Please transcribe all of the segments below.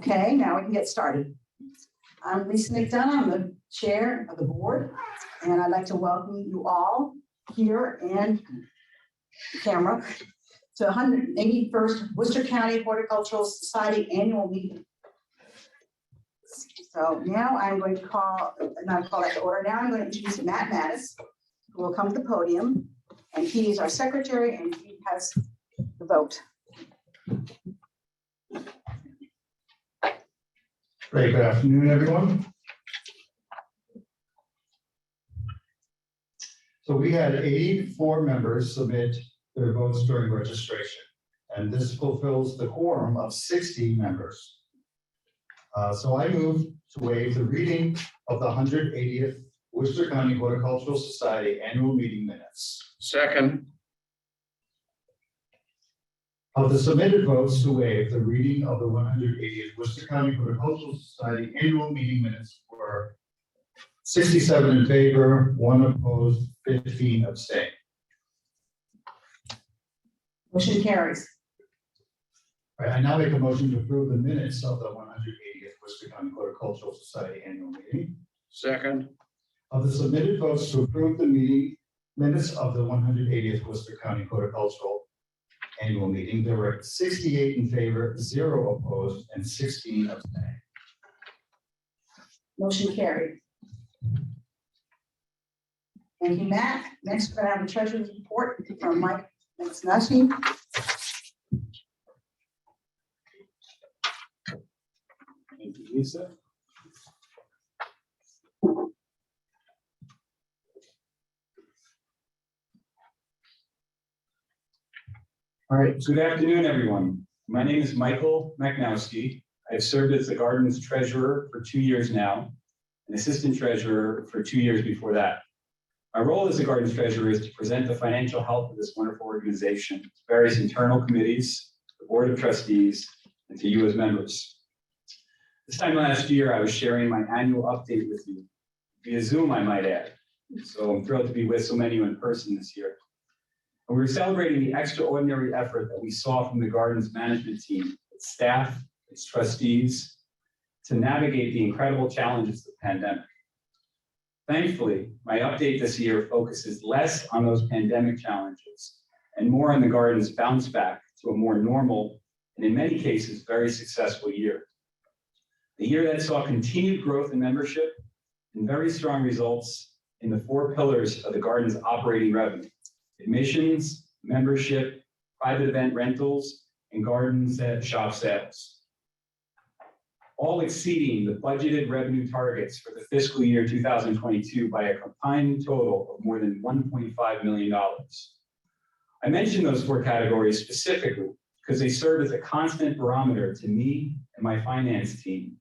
Okay, now we can get started. I'm Lisa McDonough, I'm the chair of the board, and I'd like to welcome you all here and the camera to 181st Worcester County Horticultural Society annual meeting. So now I'm going to call that to order. Now I'm going to introduce Matt Mattis, who will come to the podium, and he is our secretary and he has the vote. Great, good afternoon, everyone. So we had 84 members submit their votes during registration, and this fulfills the quorum of 60 members. So I move to waive the reading of the 180th Worcester County Horticultural Society annual meeting minutes. Second. Of the submitted votes to waive the reading of the 180th Worcester County Horticultural Society annual meeting minutes were 67 in favor, 1 opposed, 15 abstained. Motion carries. All right, I now make a motion to approve the minutes of the 180th Worcester County Horticultural Society annual meeting. Second. Of the submitted votes to approve the meeting minutes of the 180th Worcester County Horticultural annual meeting, there were 68 in favor, 0 opposed, and 16 abstained. Motion carried. Thank you, Matt. Next, we're going to have a treasurer's report from Mike Matsnashi. Thank you, Lisa. All right, good afternoon, everyone. My name is Michael Macnowski. I've served as the garden's treasurer for 2 years now, and assistant treasurer for 2 years before that. My role as the garden's treasurer is to present the financial health of this wonderful organization to various internal committees, the Board of Trustees, and to you as members. This time last year, I was sharing my annual update with you, via Zoom, I might add. So I'm thrilled to be with so many of you in person this year. And we were celebrating the extraordinary effort that we saw from the garden's management team, its staff, its trustees, to navigate the incredible challenges of the pandemic. Thankfully, my update this year focuses less on those pandemic challenges and more on the garden's bounce back to a more normal, and in many cases, very successful year. A year that saw continued growth in membership and very strong results in the 4 pillars of the garden's operating revenue: admissions, membership, private event rentals, and garden shop sales. All exceeding the budgeted revenue targets for the fiscal year 2022 by a combined total of more than $1.5 million. I mention those 4 categories specifically because they serve as a constant barometer to me and my finance team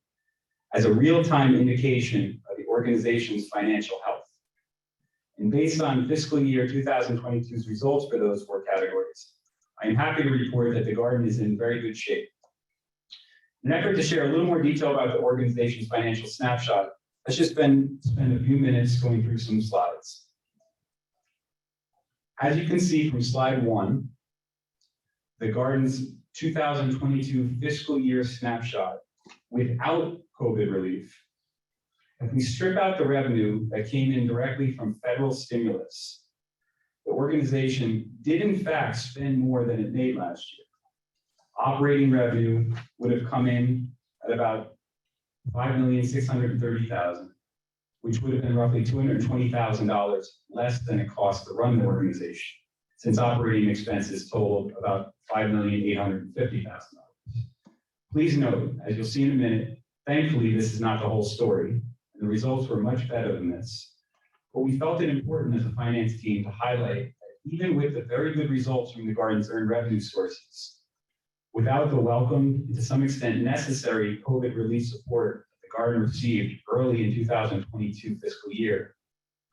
as a real-time indication of the organization's financial health. And based on fiscal year 2022's results for those 4 categories, I am happy to report that the garden is in very good shape. In an effort to share a little more detail about the organization's financial snapshot, let's just spend a few minutes going through some slides. As you can see from slide 1, the garden's 2022 fiscal year snapshot without COVID relief. If we strip out the revenue that came in directly from federal stimulus, the organization did in fact spend more than it made last year. Operating revenue would have come in at about $5,630,000, which would have been roughly $220,000 less than it cost to run the organization, since operating expenses totaled about $5,850,000. Please note, as you'll see in a minute, thankfully this is not the whole story, and the results were much better than this. But we felt it important as a finance team to highlight that even with the very good results from the garden's earned revenue sources, without the welcome and to some extent necessary COVID relief support that the garden received early in 2022 fiscal year,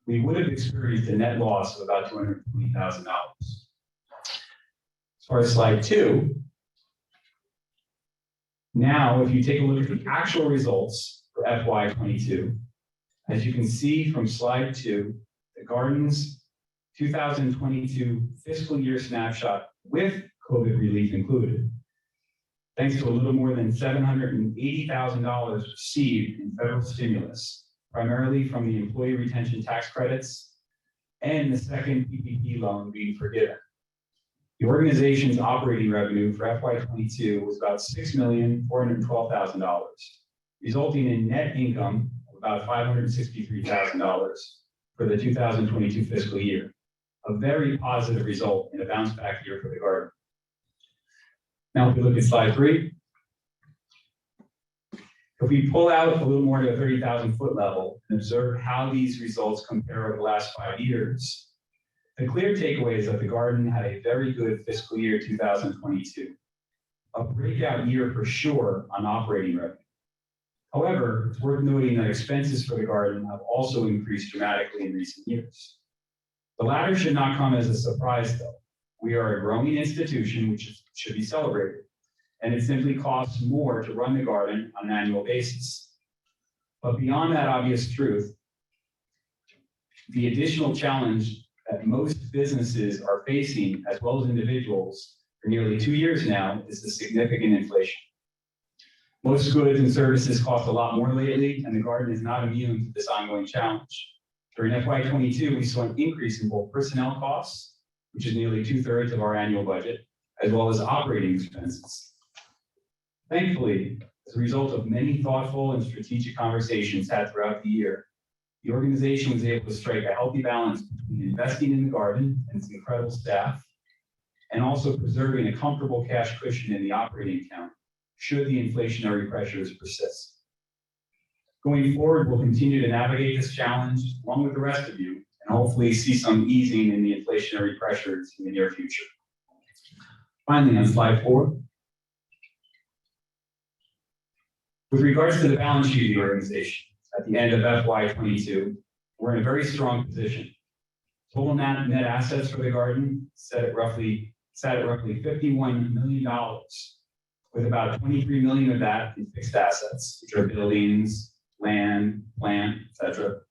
we would have experienced a net loss of about $220,000. As far as slide 2, now if you take a look at the actual results for FY22, as you can see from slide 2, the garden's 2022 fiscal year snapshot with COVID relief included thanks to a little more than $780,000 received in federal stimulus, primarily from the employee retention tax credits and the second PPP loan being forgiven. The organization's operating revenue for FY22 was about $6,412,000, resulting in net income of about $563,000 for the 2022 fiscal year, a very positive result in a bounce back year for the garden. Now, if we look at slide 3, if we pull out a little more to a 30,000 foot level and observe how these results compare over the last 5 years, the clear takeaway is that the garden had a very good fiscal year 2022, a breakout year for sure on operating revenue. However, it's worth noting that expenses for the garden have also increased dramatically in recent years. The latter should not come as a surprise, though. We are a growing institution which should be celebrated, and it simply costs more to run the garden on an annual basis. But beyond that obvious truth, the additional challenge that most businesses are facing, as well as individuals, for nearly 2 years now, is the significant inflation. Most goods and services cost a lot more lately, and the garden is not immune to this ongoing challenge. During FY22, we saw an increase in both personnel costs, which is nearly 2/3 of our annual budget, as well as operating expenses. Thankfully, as a result of many thoughtful and strategic conversations had throughout the year, the organization was able to strike a healthy balance between investing in the garden and its incredible staff, and also preserving a comfortable cash cushion in the operating account should the inflationary pressures persist. Going forward, we'll continue to navigate this challenge along with the rest of you, and hopefully see some easing in the inflationary pressures in the near future. Finally, on slide 4, with regards to the balance sheet of the organization, at the end of FY22, we're in a very strong position. Total net assets for the garden sat at roughly $51 million, with about $23 million of that in fixed assets, which are buildings, land, plant, etc.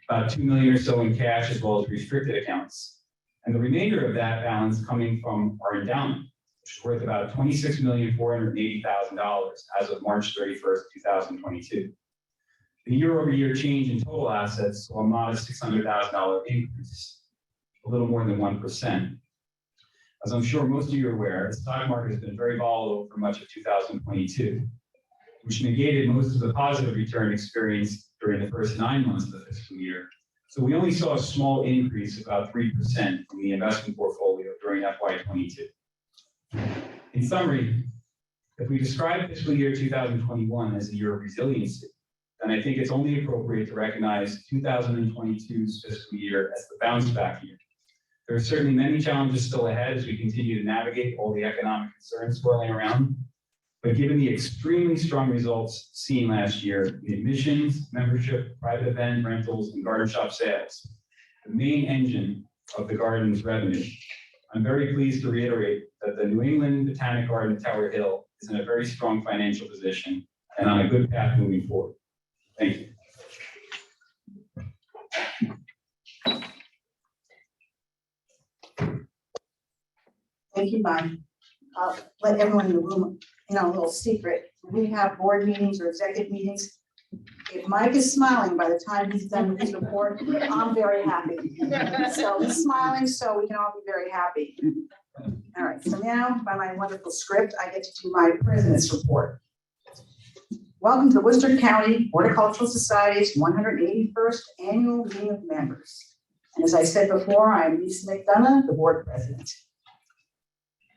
About $2 million or so in cash, as well as restricted accounts. And the remainder of that balance coming from our endowment, which is worth about $26,480,000 as of March 31st, 2022. The year-over-year change in total assets saw a modest $600,000 increase, a little more than 1%. As I'm sure most of you are aware, the stock market has been very volatile for much of 2022, which negated most of the positive return experienced during the first 9 months of the fiscal year. So we only saw a small increase, about 3%, from the investment portfolio during FY22. In summary, if we describe fiscal year 2021 as a year of resiliency, then I think it's only appropriate to recognize 2022's fiscal year as the bounce back year. There are certainly many challenges still ahead as we continue to navigate all the economic concerns swirling around. But given the extremely strong results seen last year in admissions, membership, private event rentals, and garden shop sales, the main engine of the garden's revenue, I'm very pleased to reiterate that the New England Botanic Garden at Tower Hill is in a very strong financial position and on a good path moving forward. Thank you. Thank you, Mike. I'll let everyone in the room, a little secret. When we have board meetings or executive meetings, if Mike is smiling by the time he's done with his report, I'm very happy. So he's smiling, so we can all be very happy. All right, so now by my wonderful script, I get to do my president's report. Welcome to the Worcester County Horticultural Society's 181st Annual Meeting of Members. And as I said before, I'm Reese McDonough, the board president.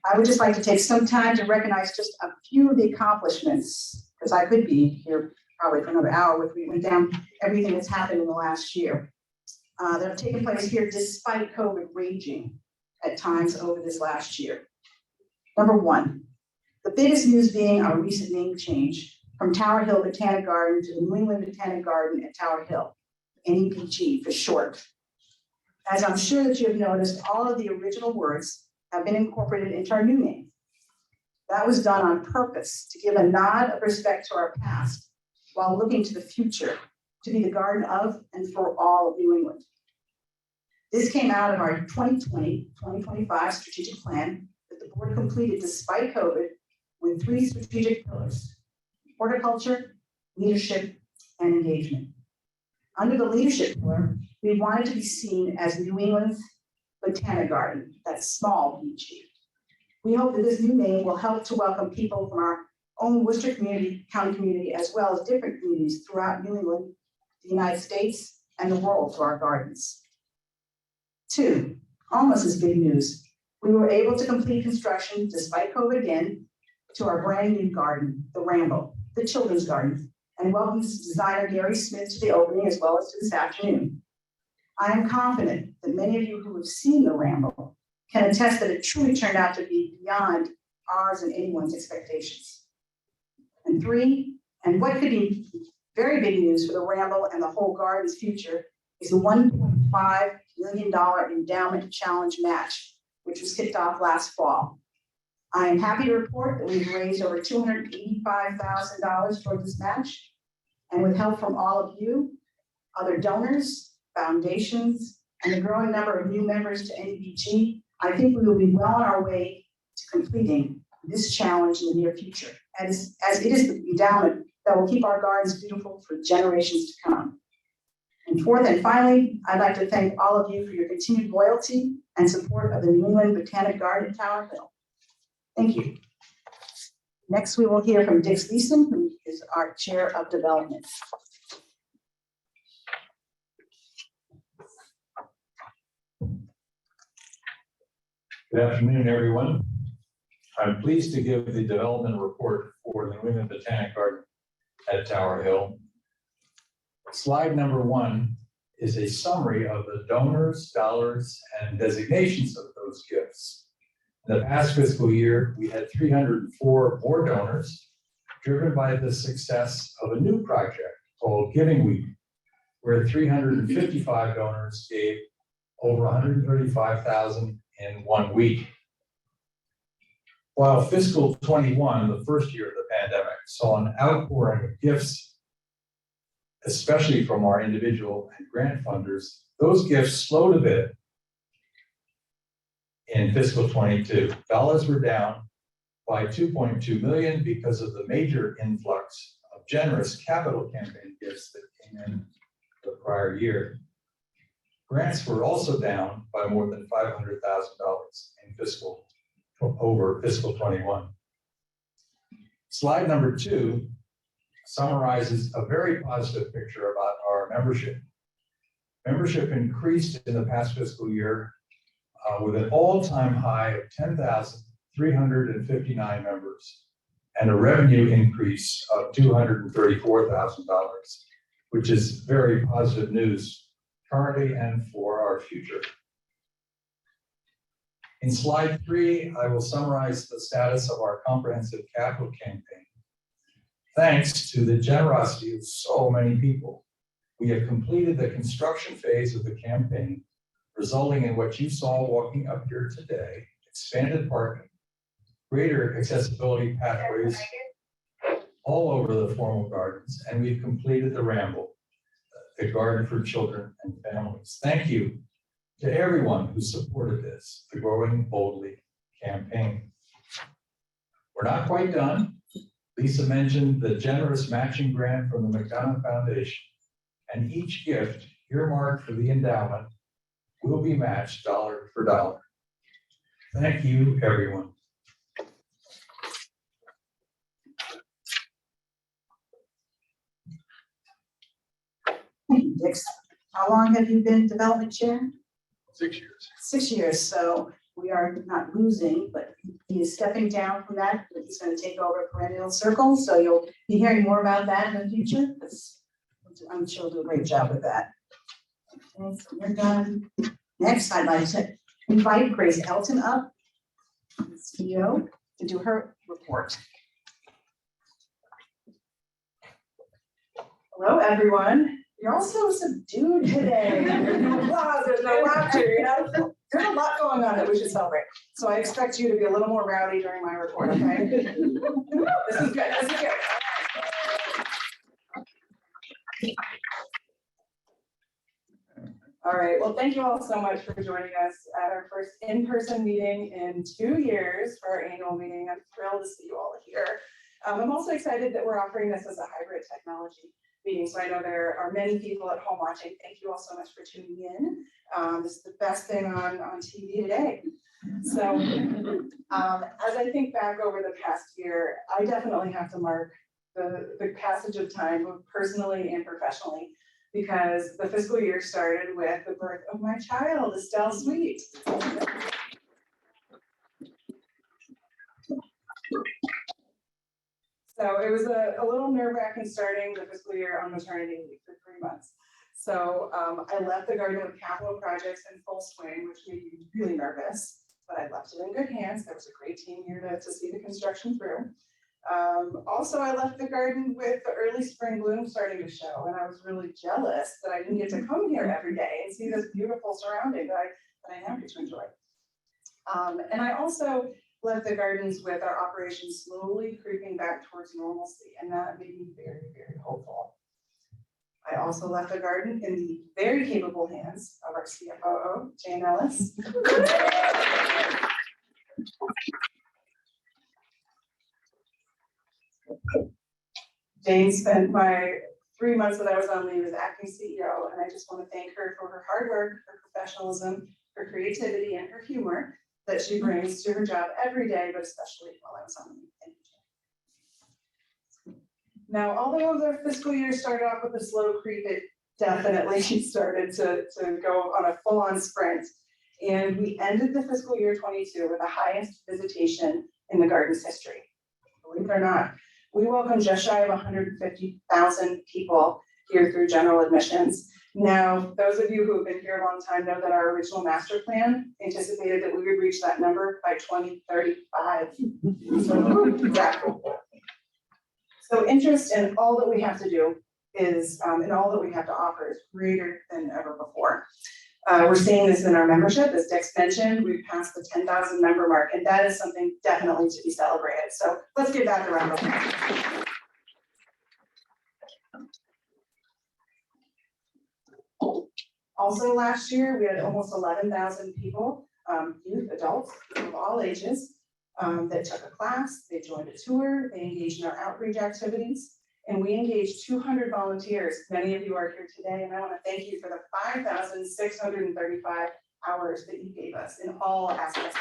I would just like to take some time to recognize just a few of the accomplishments, because I could be here probably for another hour if we went down everything that's happened in the last year that have taken place here despite COVID raging at times over this last year. Number one, the biggest news being our recent name change from Tower Hill Botanic Garden to the New England Botanic Garden at Tower Hill, NEBG for short. As I'm sure that you have noticed, all of the original words have been incorporated into our new name. That was done on purpose to give a nod of respect to our past while looking to the future to be the garden of and for all of New England. This came out of our 2020-2025 strategic plan that the board completed despite COVID with 3 strategic pillars: horticulture, leadership, and engagement. Under the leadership pillar, we wanted to be seen as New England's Botanic Garden, that's small PG. We hope that this new name will help to welcome people from our own Worcester County community, as well as different communities throughout New England, the United States, and the world to our gardens. 2, almost as big news. We were able to complete construction, despite COVID again, to our brand new garden, the Ramble, the children's garden, and welcomes designer Gary Smith to the opening as well as to this afternoon. I am confident that many of you who have seen the Ramble can attest that it truly turned out to be beyond ours and anyone's expectations. And 3, and what could be very big news for the Ramble and the whole garden's future, is the $1.5 million endowment challenge match, which was kicked off last fall. I am happy to report that we've raised over $285,000 for this match. And with help from all of you, other donors, foundations, and the growing number of new members to NBG, I think we will be well on our way to completing this challenge in the near future, as it is the endowment that will keep our gardens beautiful for generations to come. And 4th and finally, I'd like to thank all of you for your continued loyalty and support of the New England Botanic Garden at Tower Hill. Thank you. Next, we will hear from Dick Leeson, who is our Chair of Development. Good afternoon, everyone. I'm pleased to give the development report for the New England Botanic Garden at Tower Hill. Slide number 1 is a summary of the donors, dollars, and designations of those gifts. In the past fiscal year, we had 304 more donors, driven by the success of a new project called Giving Week, where 355 donors gave over $135,000 in 1 week. While fiscal 21, the first year of the pandemic, saw an outpouring of gifts, especially from our individual and grant funders, those gifts slowed a bit in fiscal 22. Dollars were down by $2.2 million because of the major influx of generous capital campaign gifts that came in the prior year. Grants were also down by more than $500,000 in over fiscal 21. Slide number 2 summarizes a very positive picture about our membership. Membership increased in the past fiscal year with an all-time high of 10,359 members and a revenue increase of $234,000, which is very positive news currently and for our future. In slide 3, I will summarize the status of our comprehensive capital campaign. Thanks to the generosity of so many people, we have completed the construction phase of the campaign, resulting in what you saw walking up here today: expanded parking, greater accessibility pathways all over the formal gardens, and we've completed the Ramble, the garden for children and families. Thank you to everyone who supported this, the Growing Boldly campaign. We're not quite done. Lisa mentioned the generous matching grant from the McDonough Foundation, and each gift earmarked for the endowment will be matched dollar for dollar. Thank you, everyone. Thank you, Dick. How long have you been development chair? 6 years. 6 years, so we are not losing, but he is stepping down from that, but he's going to take over Perennial Circle, so you'll be hearing more about that in the future, because I'm sure he'll do a great job with that. Okay, so we're done. Next, I'd like to invite Grace Elton up, the CEO, to do her report. Hello, everyone. You're all so subdued today. Wow, there's no laughter, you know? There's a lot going on that we should celebrate. So I expect you to be a little more rowdy during my report, okay? This is good, this is good. All right, well, thank you all so much for joining us at our first in-person meeting in 2 years for our annual meeting. I'm thrilled to see you all here. I'm also excited that we're offering this as a hybrid technology meeting. So I know there are many people at home watching. Thank you all so much for tuning in. This is the best thing on TV today. So as I think back over the past year, I definitely have to mark the passage of time, both personally and professionally, because the fiscal year started with the birth of my child, Estelle Sweet. So it was a little nerve-wracking starting the fiscal year on maternity leave for 3 months. So I left the garden with capital projects in full swing, which made me really nervous, but I left it in good hands. There was a great team here to see the construction through. Also, I left the garden with the early spring bloom starting to show, and I was really jealous that I didn't get to come here every day and see this beautiful surrounding that I now get to enjoy. And I also left the gardens with our operations slowly creeping back towards normalcy, and that made me very, very hopeful. I also left the garden in the very capable hands of our CFO, Jane Ellis. Jane spent my 3 months that I was on leave as acting CEO, and I just want to thank her for her hard work, her professionalism, her creativity, and her humor that she brings to her job every day, but especially while I was on leave. Thank you, Jane. Now, although the fiscal year started off with a slow creep, it definitely started to go on a full-on sprint. And we ended the fiscal year 22 with the highest visitation in the garden's history. Believe it or not, we welcomed just shy of 150,000 people here through general admissions. Now, those of you who have been here a long time know that our original master plan anticipated that we would reach that number by 2035. So interest in all that we have to do is, and all that we have to offer is greater than ever before. We're seeing this in our membership. As Dick's mentioned, we've passed the 10,000 member mark, and that is something definitely to be celebrated. So let's give that a round of applause. Also last year, we had almost 11,000 people, youth, adults of all ages, that took a class, they joined a tour, they engaged in our outreach activities, and we engaged 200 volunteers. Many of you are here today, and I want to thank you for the 5,635 hours that you gave us in all aspects.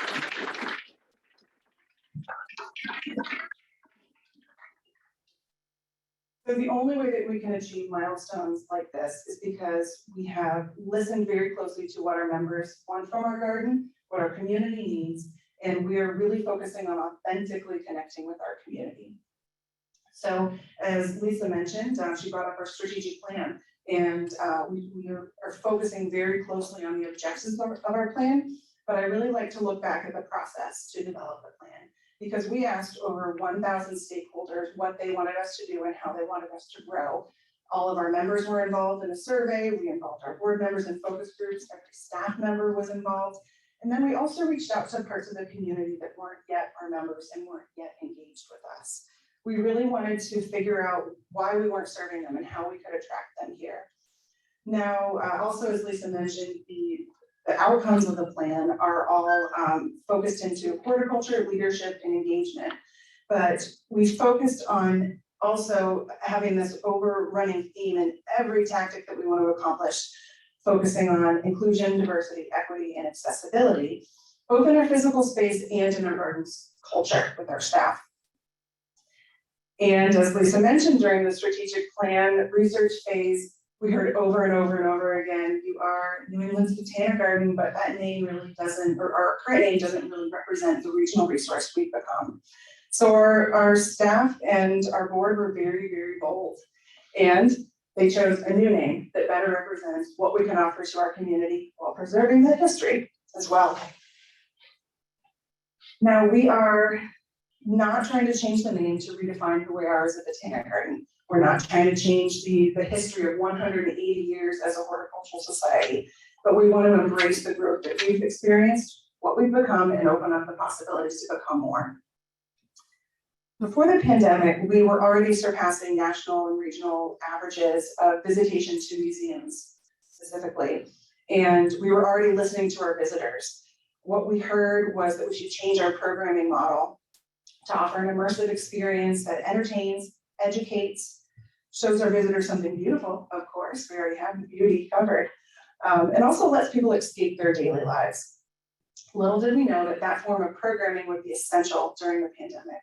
So the only way that we can achieve milestones like this is because we have listened very closely to what our members want from our garden, what our community needs, and we are really focusing on authentically connecting with our community. So as Lisa mentioned, she brought up our strategic plan, and we are focusing very closely on the objectives of our plan, but I really like to look back at the process to develop the plan, because we asked over 1,000 stakeholders what they wanted us to do and how they wanted us to grow. All of our members were involved in a survey. We involved our board members in focus groups. Every staff member was involved. And then we also reached out to parts of the community that weren't yet our members and weren't yet engaged with us. We really wanted to figure out why we weren't serving them and how we could attract them here. Now, also, as Lisa mentioned, the outcomes of the plan are all focused into horticulture, leadership, and engagement. But we focused on also having this overrunning theme in every tactic that we want to accomplish, focusing on inclusion, diversity, equity, and accessibility, both in our physical space and in our garden's culture with our staff. And as Lisa mentioned, during the strategic plan research phase, we heard over and over and over again, you are New England's Botanic Garden, but that name really doesn't, or our current name doesn't really represent the regional resource we've become. So our staff and our board were very, very bold. And they chose a new name that better represents what we can offer to our community while preserving the history as well. Now, we are not trying to change the name to redefine who we are as a botanic garden. We're not trying to change the history of 180 years as a horticultural society, but we want to embrace the growth that we've experienced, what we've become, and open up the possibilities to become more. Before the pandemic, we were already surpassing national and regional averages of visitation to museums specifically. And we were already listening to our visitors. What we heard was that we should change our programming model to offer an immersive experience that entertains, educates, shows our visitors something beautiful, of course, we already have the beauty covered, and also lets people escape their daily lives. Little did we know that that form of programming would be essential during the pandemic.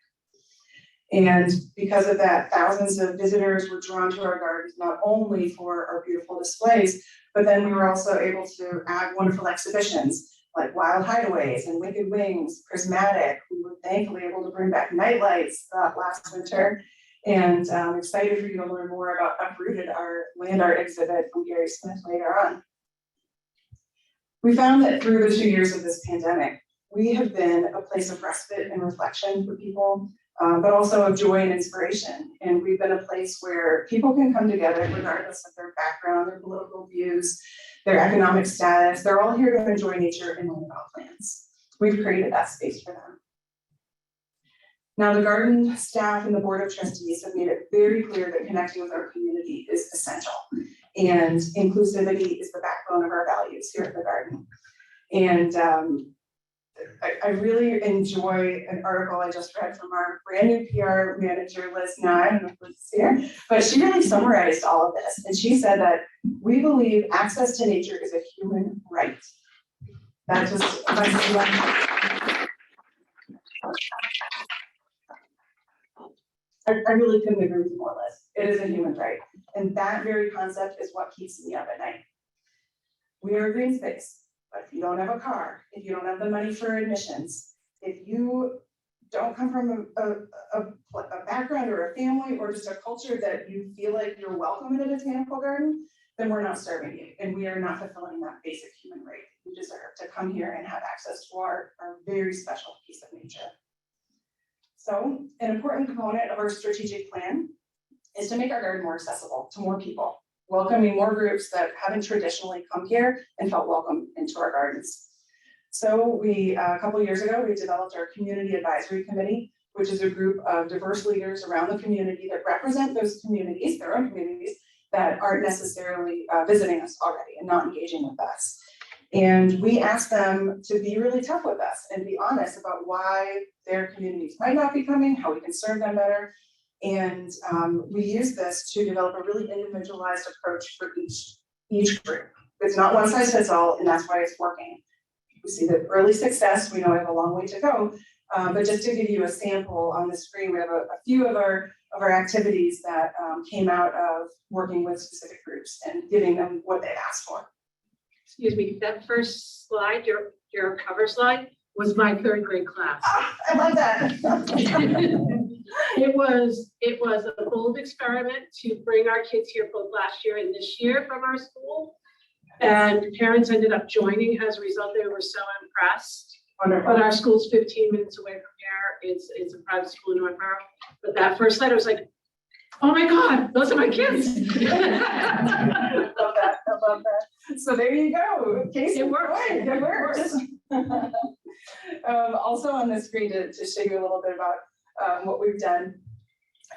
And because of that, thousands of visitors were drawn to our gardens, not only for our beautiful displays, but then we were also able to add wonderful exhibitions like Wild Hideaways and Wicked Wings, Prismatic. We were thankfully able to bring back night lights last winter. And I'm excited for you to learn more about Uprooted, our land art exhibit from Gary Smith later on. We found that through the 2 years of this pandemic, we have been a place of respite and reflection for people, but also of joy and inspiration. And we've been a place where people can come together regardless of their background, their political views, their economic status. They're all here to enjoy nature and learn about plants. We've created that space for them. Now, the garden staff and the Board of Trustees have made it very clear that connecting with our community is essential. And inclusivity is the backbone of our values here at the garden. And I really enjoy an article I just read from our brand new PR manager, Liz Nye, I don't know if Liz is here, but she really summarized all of this. And she said that we believe access to nature is a human right. That just, I really couldn't agree with you more, Liz. It is a human right. And that very concept is what keeps me up at night. We are a green space, but if you don't have a car, if you don't have the money for admissions, if you don't come from a background or a family or just a culture that you feel like you're welcome in a botanical garden, then we're not serving you. And we are not fulfilling that basic human right. You deserve to come here and have access to our very special piece of nature. So an important component of our strategic plan is to make our garden more accessible to more people, welcoming more groups that haven't traditionally come here and felt welcome into our gardens. So we, a couple of years ago, we developed our Community Advisory Committee, which is a group of diverse leaders around the community that represent those communities, their own communities, that aren't necessarily visiting us already and not engaging with us. And we asked them to be really tough with us and be honest about why their communities might not be coming, how we can serve them better. And we use this to develop a really individualized approach for each group. It's not one size fits all, and that's why it's working. We see the early success. We know we have a long way to go, but just to give you a sample on the screen, we have a few of our activities that came out of working with specific groups and giving them what they've asked for. Excuse me, that first slide, your cover slide, was my third grade class. Ah, I love that. It was a bold experiment to bring our kids here both last year and this year from our school. And parents ended up joining as a result. They were so impressed. Wonderful. But our school's 15 minutes away from here. It's a private school in Northborough. But that first slide, I was like, oh my God, those are my kids. I love that. I love that. So there you go. Case It works. It works. Also on the screen to show you a little bit about what we've done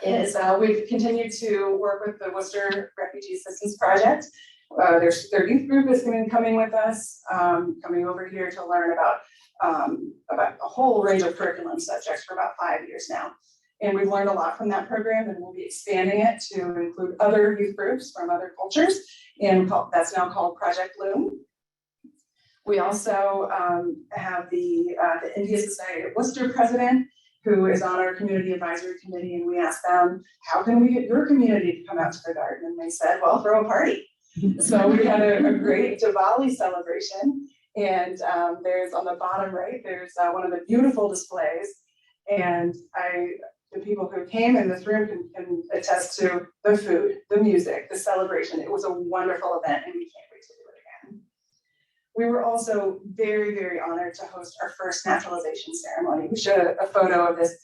is we've continued to work with the Worcester Refugee Assistance Project. Their youth group has been coming with us, coming over here to learn about a whole range of curriculum subjects for about 5 years now. And we've learned a lot from that program, and we'll be expanding it to include other youth groups from other cultures, and that's now called Project Bloom. We also have the India Society of Worcester president, who is on our Community Advisory Committee, and we asked them, how can we get your community to come out to the garden? And they said, well, throw a party. So we had a great Diwali celebration, and there's on the bottom right, there's one of the beautiful displays, and the people who came in this room can attest to the food, the music, the celebration. It was a wonderful event, and we can't wait to do it again. We were also very, very honored to host our first naturalization ceremony. We showed a photo of this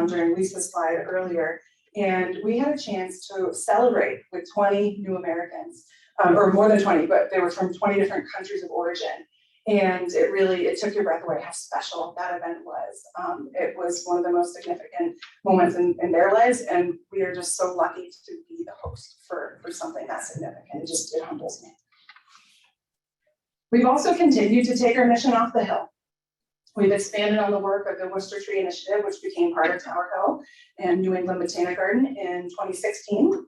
during Lisa's slide earlier, and we had a chance to celebrate with 20 new Americans, or more than 20, but they were from 20 different countries of origin. And it took your breath away how special that event was. It was one of the most significant moments in their lives, and we are just so lucky to be the host for something that significant. It humbles me. We've also continued to take our mission off the hill. We've expanded on the work of the Worcester Tree Initiative, which became part of Tower Hill and New England Botanic Garden in 2016.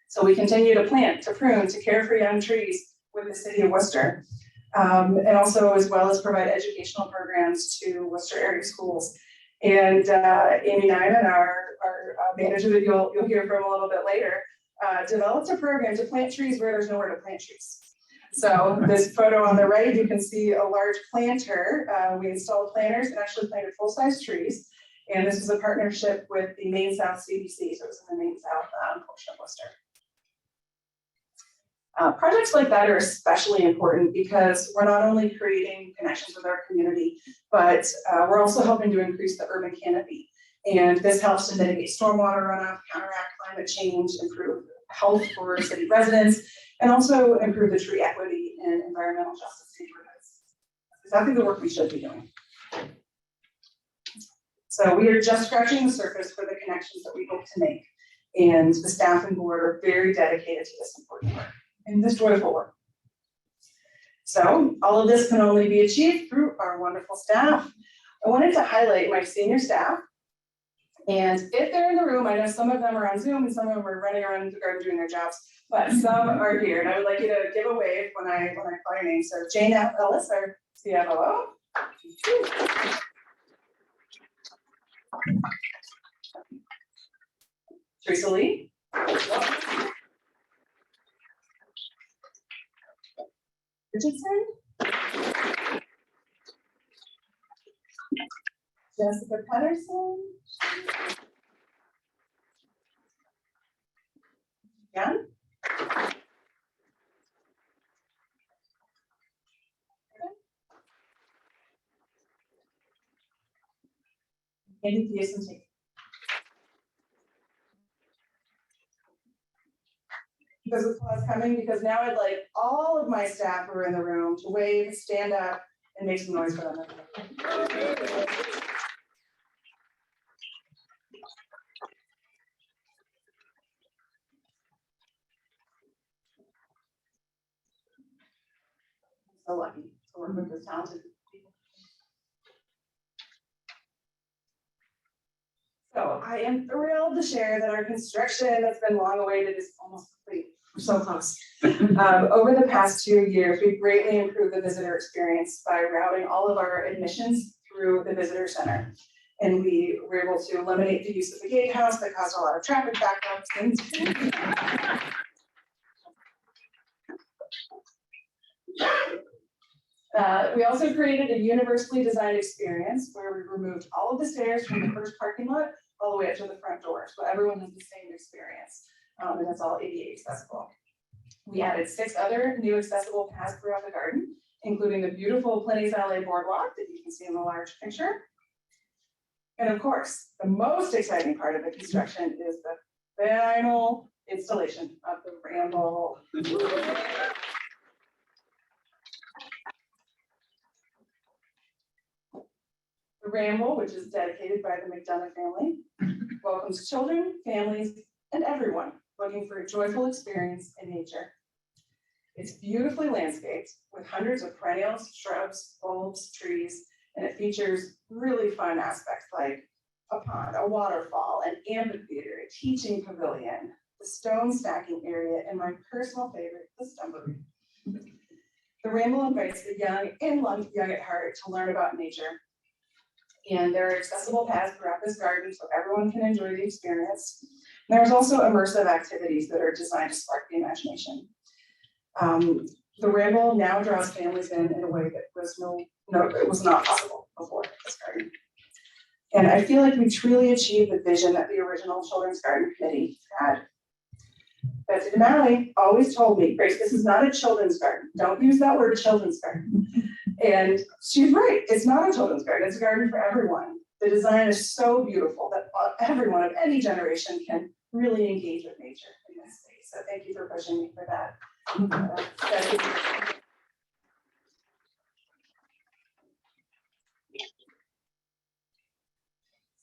So we continue to plant, to prune, to care for young trees with the city of Worcester. And also as well as provide educational programs to Worcester area schools. And Amy Nyman, our manager that you'll hear from a little bit later, developed a program to plant trees where there's nowhere to plant trees. So this photo on the right, you can see a large planter. We installed planters and actually planted full-size trees. And this is a partnership with the Maine South CBC, so it's in the Maine South portion of Worcester. Projects like that are especially important because we're not only creating connections with our community, but we're also helping to increase the urban canopy. And this helps to mitigate stormwater runoff, counteract climate change, improve health for city residents, and also improve the tree equity and environmental justice neighborhoods. Exactly the work we should be doing. So we are just scratching the surface for the connections that we hope to make. And the staff and board are very dedicated to this important work and this joyful work. So all of this can only be achieved through our wonderful staff. I wanted to highlight my senior staff. And if they're in the room, I know some of them are on Zoom and some of them are running around the garden doing their jobs, but some are here. And I would like you to give a wave when I call your name. So Jane Ellis, our CFO. Teresa Lee. Richardson. Jessica Pedersen. Jan. Andy Pearson. Because of applause coming, because now I'd like all of my staff who are in the room to wave, stand up, and make some noise for them. I'm so lucky to work with those talented people. So I am thrilled to share that our construction that's been long awaited is almost complete. We're so close. Over the past 2 years, we've greatly improved the visitor experience by routing all of our admissions through the visitor center. And we were able to eliminate the use of the gatehouse that caused a lot of traffic backups. We also created a universally designed experience where we removed all of the stairs from the first parking lot all the way up to the front door, so everyone has the same experience, and it's all ADA accessible. We added 6 other new accessible paths throughout the garden, including the beautiful Plinny's Alley boardwalk that you can see in the large picture. And of course, the most exciting part of the construction is the final installation of the Ramble. The Ramble, which is dedicated by the McDonough family, welcomes children, families, and everyone looking for a joyful experience in nature. It's beautifully landscaped with hundreds of perennials, shrubs, bulbs, trees, and it features really fun aspects like a pond, a waterfall, an amphitheater, a teaching pavilion, the stone stacking area, and my personal favorite, the stumbaroo. The Ramble invites the young and young at heart to learn about nature. And there are accessible paths throughout this garden so everyone can enjoy the experience. And there's also immersive activities that are designed to spark the imagination. The Ramble now draws families in a way that it was not possible before this garden. And I feel like we truly achieved the vision that the original Children's Garden Committee had. Betsy DeMalley always told me, Grace, this is not a children's garden. Don't use that word children's garden. And she's right, it's not a children's garden, it's a garden for everyone. The design is so beautiful that everyone of any generation can really engage with nature in this space. So thank you for pushing me for that.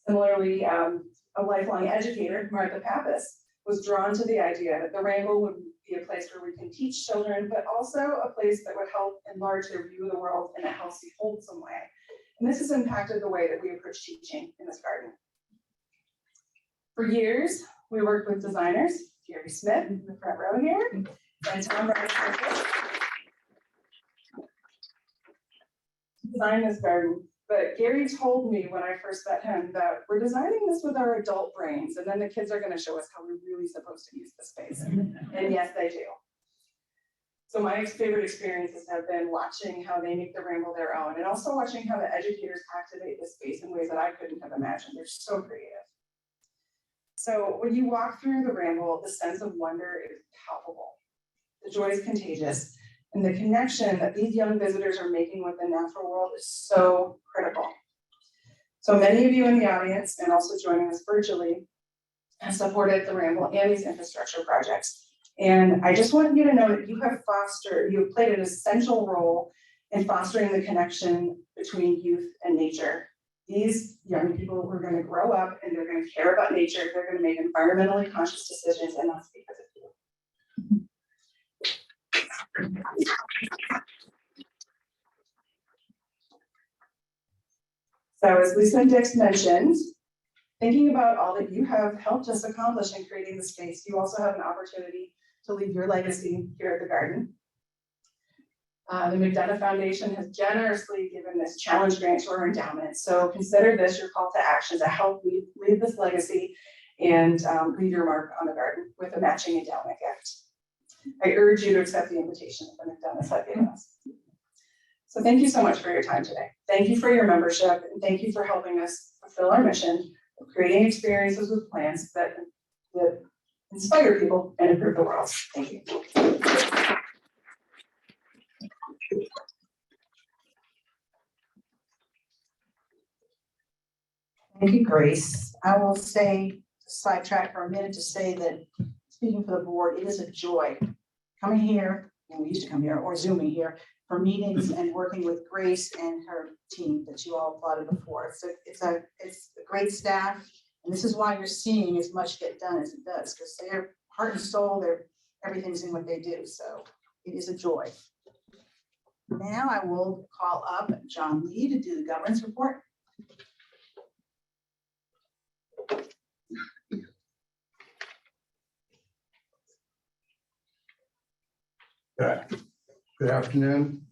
Similarly, a lifelong educator, Martha Pappas, was drawn to the idea that the Ramble would be a place where we can teach children, but also a place that would help enlarge their view of the world in a healthy, wholesome way. And this has impacted the way that we approach teaching in this garden. For years, we worked with designers, Gary Smith in the front row here, and Tom Rice designed this garden. But Gary told me when I first met him that we're designing this with our adult brains, and then the kids are going to show us how we're really supposed to use the space. And yes, they do. So my favorite experiences have been watching how they make the Ramble their own, and also watching how the educators activate the space in ways that I couldn't have imagined. They're so creative. So when you walk through the Ramble, the sense of wonder is palpable. The joy is contagious. And the connection that these young visitors are making with the natural world is so critical. So many of you in the audience and also joining us virtually have supported the Ramble and these infrastructure projects. And I just want you to know that you have played an essential role in fostering the connection between youth and nature. These young people are going to grow up and they're going to care about nature. They're going to make environmentally conscious decisions, and that's because of you. So as Lisa and Dix mentioned, thinking about all that you have helped us accomplish in creating the space, you also have an opportunity to leave your legacy here at the garden. The McDonough Foundation has generously given this challenge grant to our endowment. So consider this your call to action to help leave this legacy and leave your mark on the garden with a matching endowment gift. I urge you to accept the invitation that the McDonoughs have given us. So thank you so much for your time today. Thank you for your membership, and thank you for helping us fulfill our mission of creating experiences with plants that inspire people and improve the world. Thank you. Thank you, Grace. I will sidetrack for a minute to say that, speaking for the board, it is a joy coming here, and we used to come here, or Zooming here, for meetings and working with Grace and her team that you all applauded before. So it's a great staff, and this is why you're seeing as much get done as it does, because their heart and soul, everything's in what they do. So it is a joy. Now I will call up John Lee to do the governance report. Good afternoon.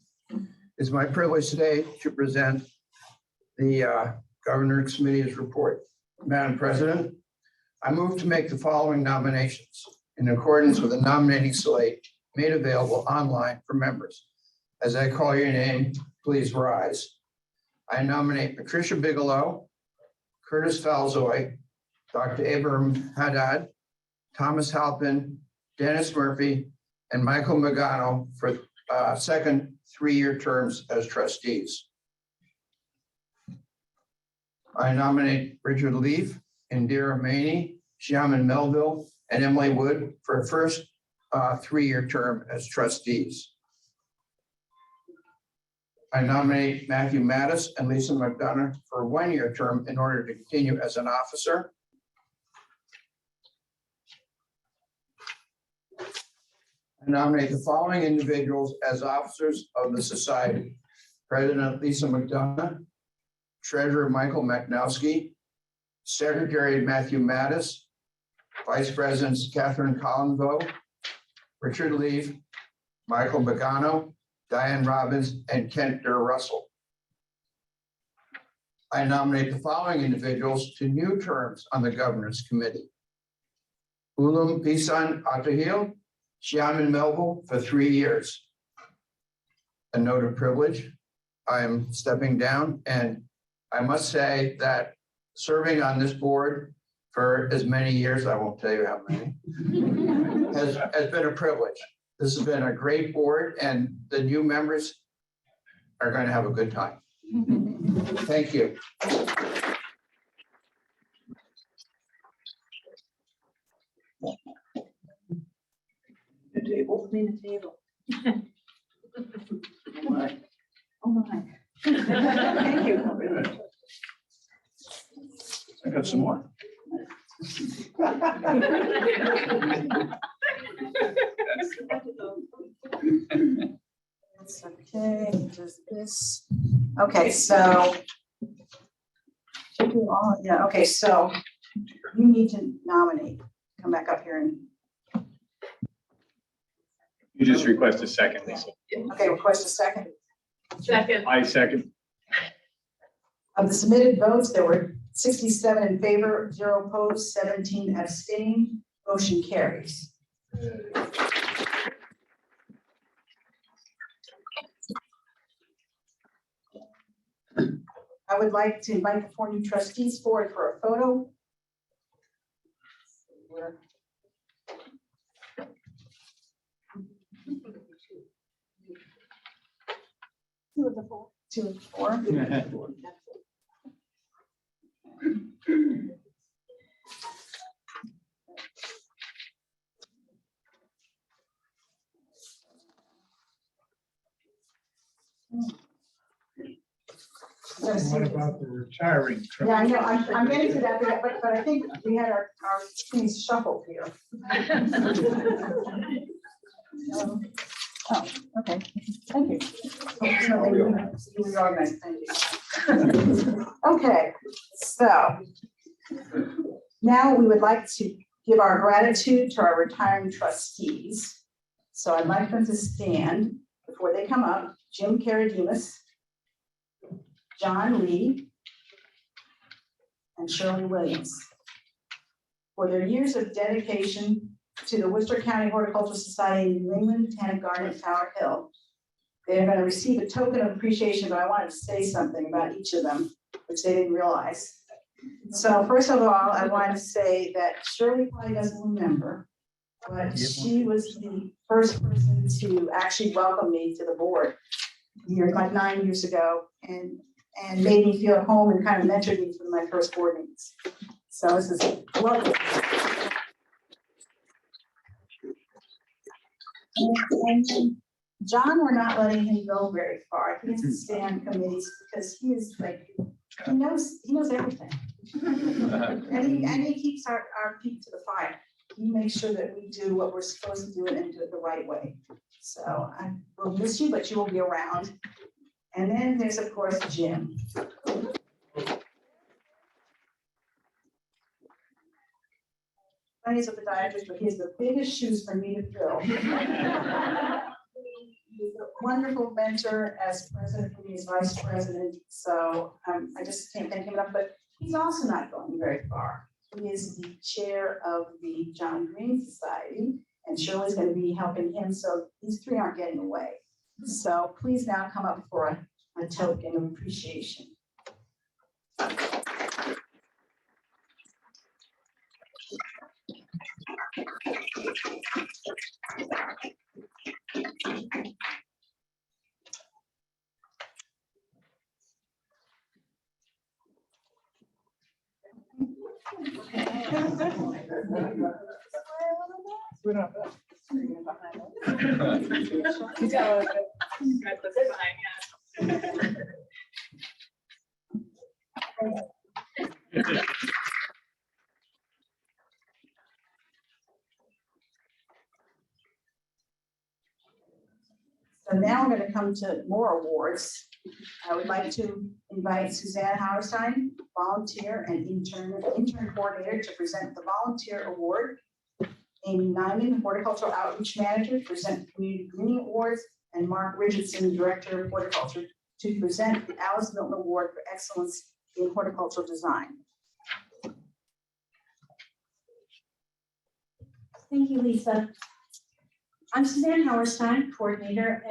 It's my privilege today to present the Governor's Committee's report. Madam President, I move to make the following nominations in accordance with the nominating slate made available online for members. As I call your name, please rise. I nominate Patricia Bigelow, Curtis Falzoy, Dr. Abraham Haddad, Thomas Halpin, Dennis Murphy, and Michael Magano for second 3-year terms as trustees. I nominate Richard Leaf, Indira Maney, Shyam Melville, and Emily Wood for a first 3-year term as trustees. I nominate Matthew Mattis and Lisa McDonough for a 1-year term in order to continue as an officer. I nominate the following individuals as officers of the Society: President Lisa McDonough, Treasurer Michael Macnowski, Secretary Matthew Mattis, Vice Presidents Catherine Collinvo, Richard Leaf, Michael Magano, Diane Robbins, and Kent Durr Russell. I nominate the following individuals to new terms on the Governance Committee: Ulum Pisan Atahil, Shyam Melville for 3 years. A note of privilege, I am stepping down, and I must say that serving on this board for as many years, I won't tell you how many, has been a privilege. This has been a great board, and the new members are going to have a good time. Thank you. The table, clean the table. Oh my. Oh my. Thank you. I got some more. That's okay, just this. Okay, so. Should we all- Yeah, okay, so you need to nominate, come back up here and, You just request a second, Lisa. okay, request a second. Second. I second. Of the submitted votes, there were 67 in favor, 0 opposed, 17 abstained. Motion carries. I would like to invite the 4 new trustees forward for a photo. Two of the four. 2 and 4. What about the retiring? Yeah, I know, I'm getting to that, but I think we had our things shuffled here. Oh, okay, thank you. You reorganized, thank you. Okay, so now we would like to give our gratitude to our retiring trustees. So I'd like them to stand before they come up. Jim Karadimas, John Lee, and Shirley Williams, for their years of dedication to the Worcester County Horticultural Society and New England Botanic Garden at Tower Hill. They're going to receive a token of appreciation, but I wanted to say something about each of them, which they didn't realize. So first of all, I wanted to say that Shirley probably doesn't remember, but she was the first person to actually welcome me to the board like 9 years ago, and made me feel at home and kind of mentored me through my first board meetings. So this is lovely. And John, we're not letting him go very far. He has to stay on committees because he is like, he knows everything. And he keeps our feet to the fire. He makes sure that we do what we're supposed to do and do it the right way. So I will miss you, but you will be around. And then there's, of course, Jim. He's a podiatrist, but he has the biggest shoes for me to fill. He's a wonderful mentor as president, and he's vice president. So I just can't thank him enough, but he's also not going very far. He is the chair of the John Green Society, and Shirley's going to be helping him. So these 3 aren't getting away. So please now come up for a token of appreciation. We're not. So now we're going to come to more awards. I would like to invite Suzanne Hauerstein, volunteer and intern coordinator, to present the volunteer award. Amy Nyman, horticultural outreach manager, to present the community greening awards, and Mark Richardson, director of horticulture, to present the Alice Milton Award for excellence in horticultural design. Thank you, Lisa. I'm Suzanne Hauerstein, coordinator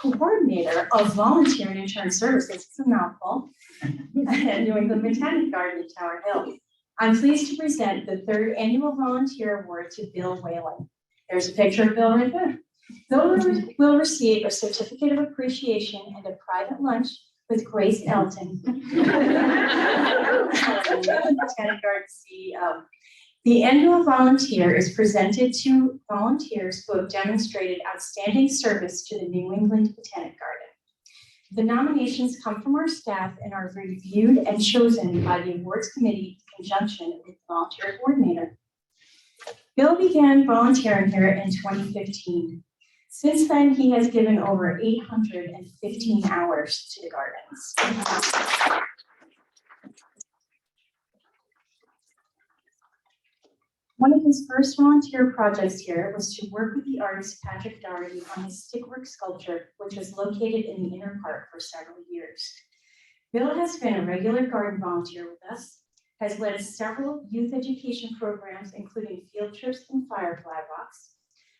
of volunteer and intern services. It's a mouthful. And New England Botanic Garden at Tower Hill. I'm pleased to present the 3rd annual volunteer award to Bill Whalen. There's a picture of Bill right there. Bill will receive a certificate of appreciation and a private lunch with Grace Elton. Botanic Garden CEO. The annual volunteer is presented to volunteers who have demonstrated outstanding service to the New England Botanic Garden. The nominations come from our staff and are reviewed and chosen by the awards committee in conjunction with the volunteer coordinator. Bill began volunteering here in 2015. Since then, he has given over 815 hours to the gardens. One of his first volunteer projects here was to work with the artist Patrick Doherty on his stickwork sculpture, which was located in the inner park for several years. Bill has been a regular garden volunteer with us, has led several youth education programs, including field trips and firefly walks,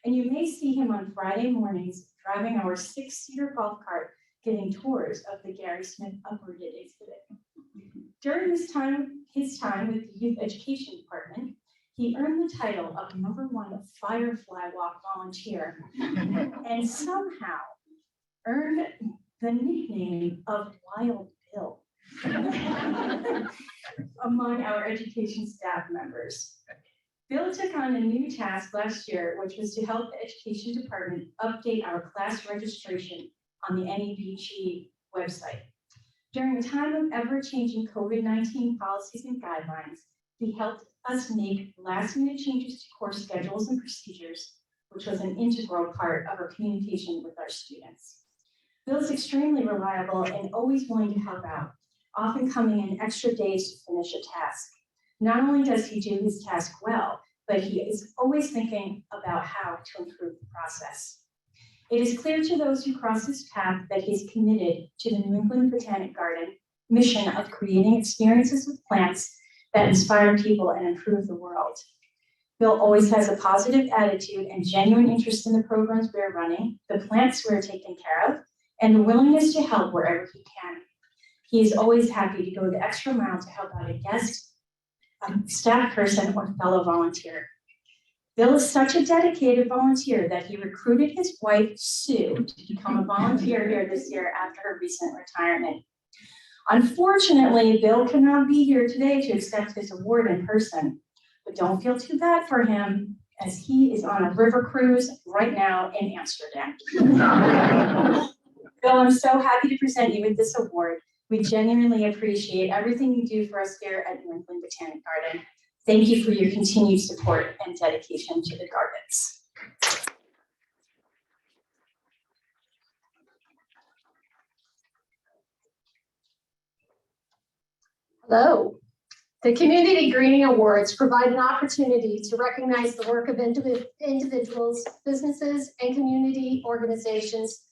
and you may see him on Friday mornings driving our 6-seater golf cart, giving tours of the Gary Smith Uprooted exhibit. During his time with the Youth Education Department, he earned the title of #1 Firefly Walk volunteer and somehow earned the nickname of Wild Bill among our education staff members. Bill took on a new task last year, which was to help the education department update our class registration on the NEBG website. During a time of ever-changing COVID-19 policies and guidelines, he helped us make last-minute changes to course schedules and procedures, which was an integral part of our communication with our students. Bill is extremely reliable and always willing to help out, often coming in extra days to finish a task. Not only does he do his task well, but he is always thinking about how to improve the process. It is clear to those who cross his path that he is committed to the New England Botanic Garden mission of creating experiences with plants that inspire people and improve the world. Bill always has a positive attitude and genuine interest in the programs we're running, the plants we're taking care of, and the willingness to help wherever he can. He is always happy to go the extra mile to help out a guest, a staff person, or fellow volunteer. Bill is such a dedicated volunteer that he recruited his wife, Sue, to become a volunteer here this year after her recent retirement. Unfortunately, Bill cannot be here today to accept his award in person, but don't feel too bad for him as he is on a river cruise right now in Amsterdam. Bill, I'm so happy to present you with this award. We genuinely appreciate everything you do for us here at New England Botanic Garden. Thank you for your continued support and dedication to the gardens. Hello. The Community Greening Awards provide an opportunity to recognize the work of individuals, businesses, and community organizations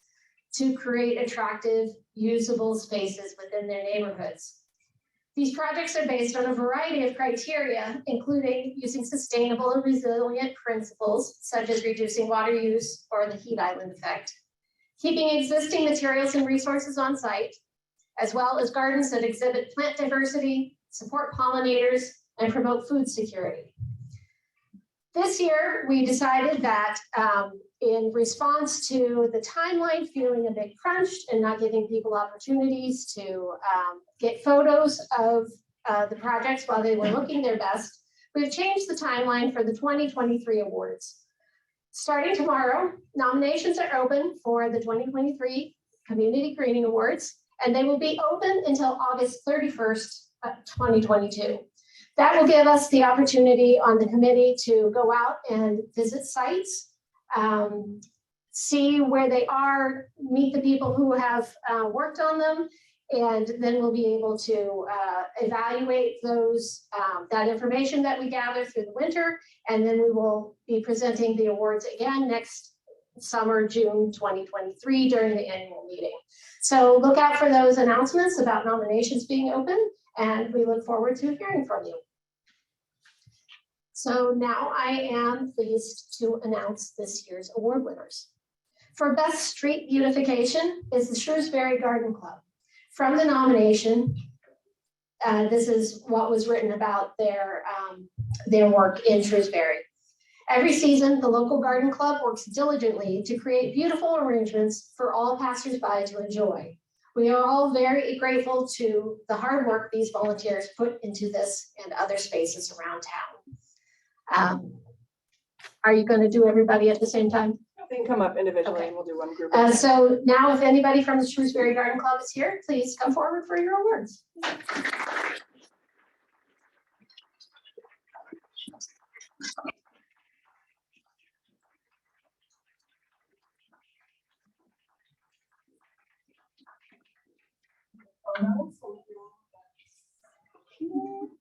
to create attractive, usable spaces within their neighborhoods. These projects are based on a variety of criteria, including using sustainable and resilient principles, such as reducing water use or the heat island effect, keeping existing materials and resources on site, as well as gardens that exhibit plant diversity, support pollinators, and promote food security. This year, we decided that in response to the timeline feeling a bit crunched and not giving people opportunities to get photos of the projects while they were looking their best, we've changed the timeline for the 2023 awards. Starting tomorrow, nominations are open for the 2023 Community Greening Awards, and they will be open until August 31st, 2022. That will give us the opportunity on the committee to go out and visit sites, see where they are, meet the people who have worked on them, and then we'll be able to evaluate those that information that we gather through the winter, and then we will be presenting the awards again next summer, June 2023, during the annual meeting. So look out for those announcements about nominations being open, and we look forward to hearing from you. So now I am pleased to announce this year's award winners. For Best Street Beautification is the Shrewsbury Garden Club. From the nomination, this is what was written about their work in Shrewsbury. Every season, the local garden club works diligently to create beautiful arrangements for all passersby to enjoy. We are all very grateful to the hard work these volunteers put into this and other spaces around town. Are you going to do everybody at the same time? They can come up individually Okay. and we'll do one group. So now if anybody from the Shrewsbury Garden Club is here, please come forward for your awards.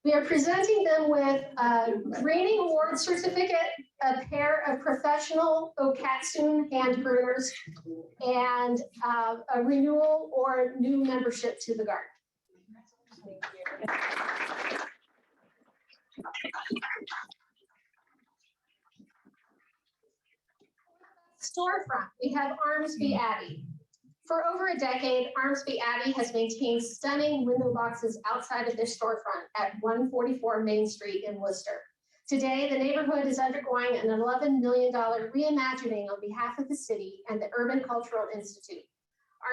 We are presenting them with a Greening Award certificate, a pair of professional Okatsun hand pruners, and a renewal or new membership to the garden. Storefront, we have Armsby Abbey. For over a decade, Armsby Abbey has maintained stunning window boxes outside of their storefront at 144 Main Street in Worcester. Today, the neighborhood is undergoing an $11 million reimagining on behalf of the city and the Urban Cultural Institute.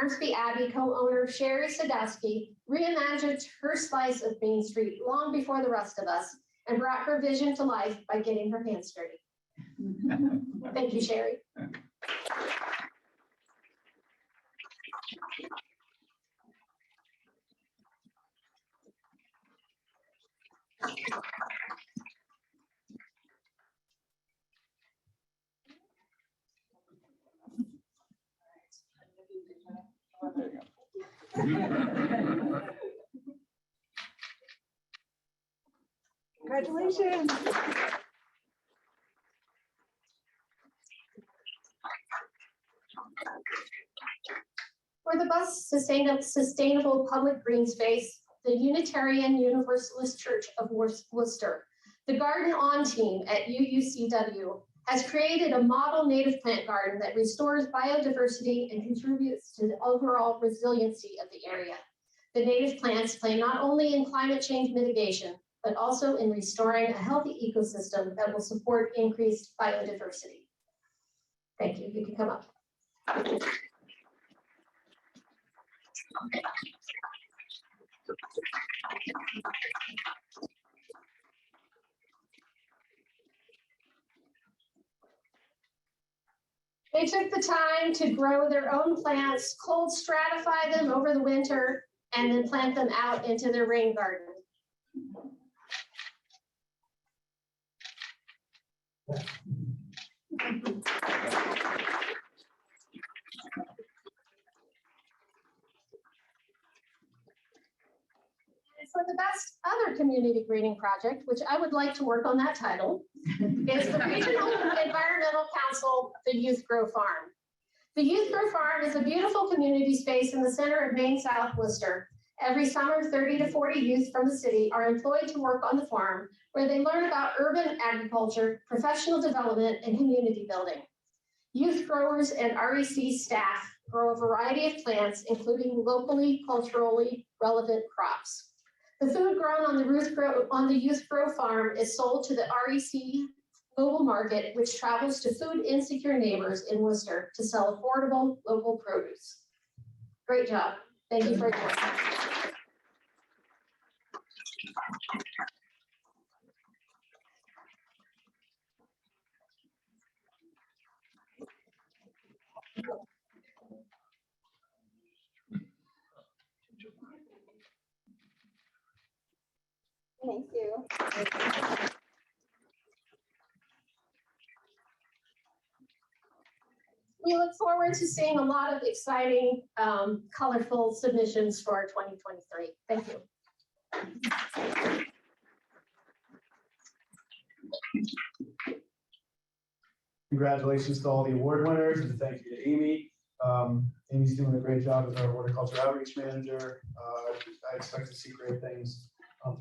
Armsby Abbey co-owner Sherry Sadowski reimagined her slice of Main Street long before the rest of us and brought her vision to life by getting her hands dirty. Thank you, Sherry. Congratulations. For the best sustainable public green space, the Unitarian Universalist Church of Worcester, the Garden On team at UUCW has created a model native plant garden that restores biodiversity and contributes to the overall resiliency of the area. The native plants play not only in climate change mitigation, but also in restoring a healthy ecosystem that will support increased biodiversity. Thank you. You can come up. They took the time to grow their own plants, cold stratify them over the winter, and then plant them out into their rain garden. For the best other community greening project, which I would like to work on that title, is the Regional Environmental Council, the Youth Grow Farm. The Youth Grow Farm is a beautiful community space in the center of Maine South Worcester. Every summer, 30 to 40 youth from the city are employed to work on the farm, where they learn about urban agriculture, professional development, and community building. Youth growers and REC staff grow a variety of plants, including locally, culturally relevant crops. The food grown on the Youth Grow Farm is sold to the REC Global Market, which travels to food insecure neighbors in Worcester to sell affordable local produce. Great job. Thank you for your time. Thank you. We look forward to seeing a lot of exciting, colorful submissions for 2023. Thank you. Congratulations to all the award winners, and thank you to Amy. Amy's doing a great job as our horticulture outreach manager. I expect to see great things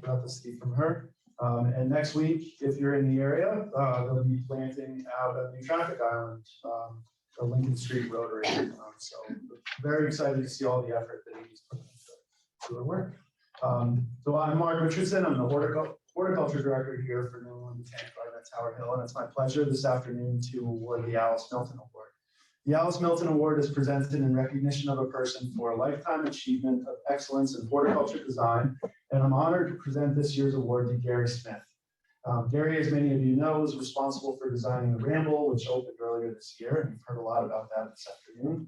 throughout the city from her. And next week, if you're in the area, they'll be planting out a new traffic island, the Lincoln Street Rotary. So very excited to see all the effort that Amy's putting into her work. So I'm Mark Richardson. I'm the horticulture director here for England Botanic Garden at Tower Hill, and it's my pleasure this afternoon to award the Alice Milton Award. The Alice Milton Award is presented in recognition of a person for a lifetime achievement of excellence in horticulture design, and I'm honored to present this year's award to Gary Smith. Gary, as many of you know, is responsible for designing the Ramble, which opened earlier this year, and you've heard a lot about that this afternoon.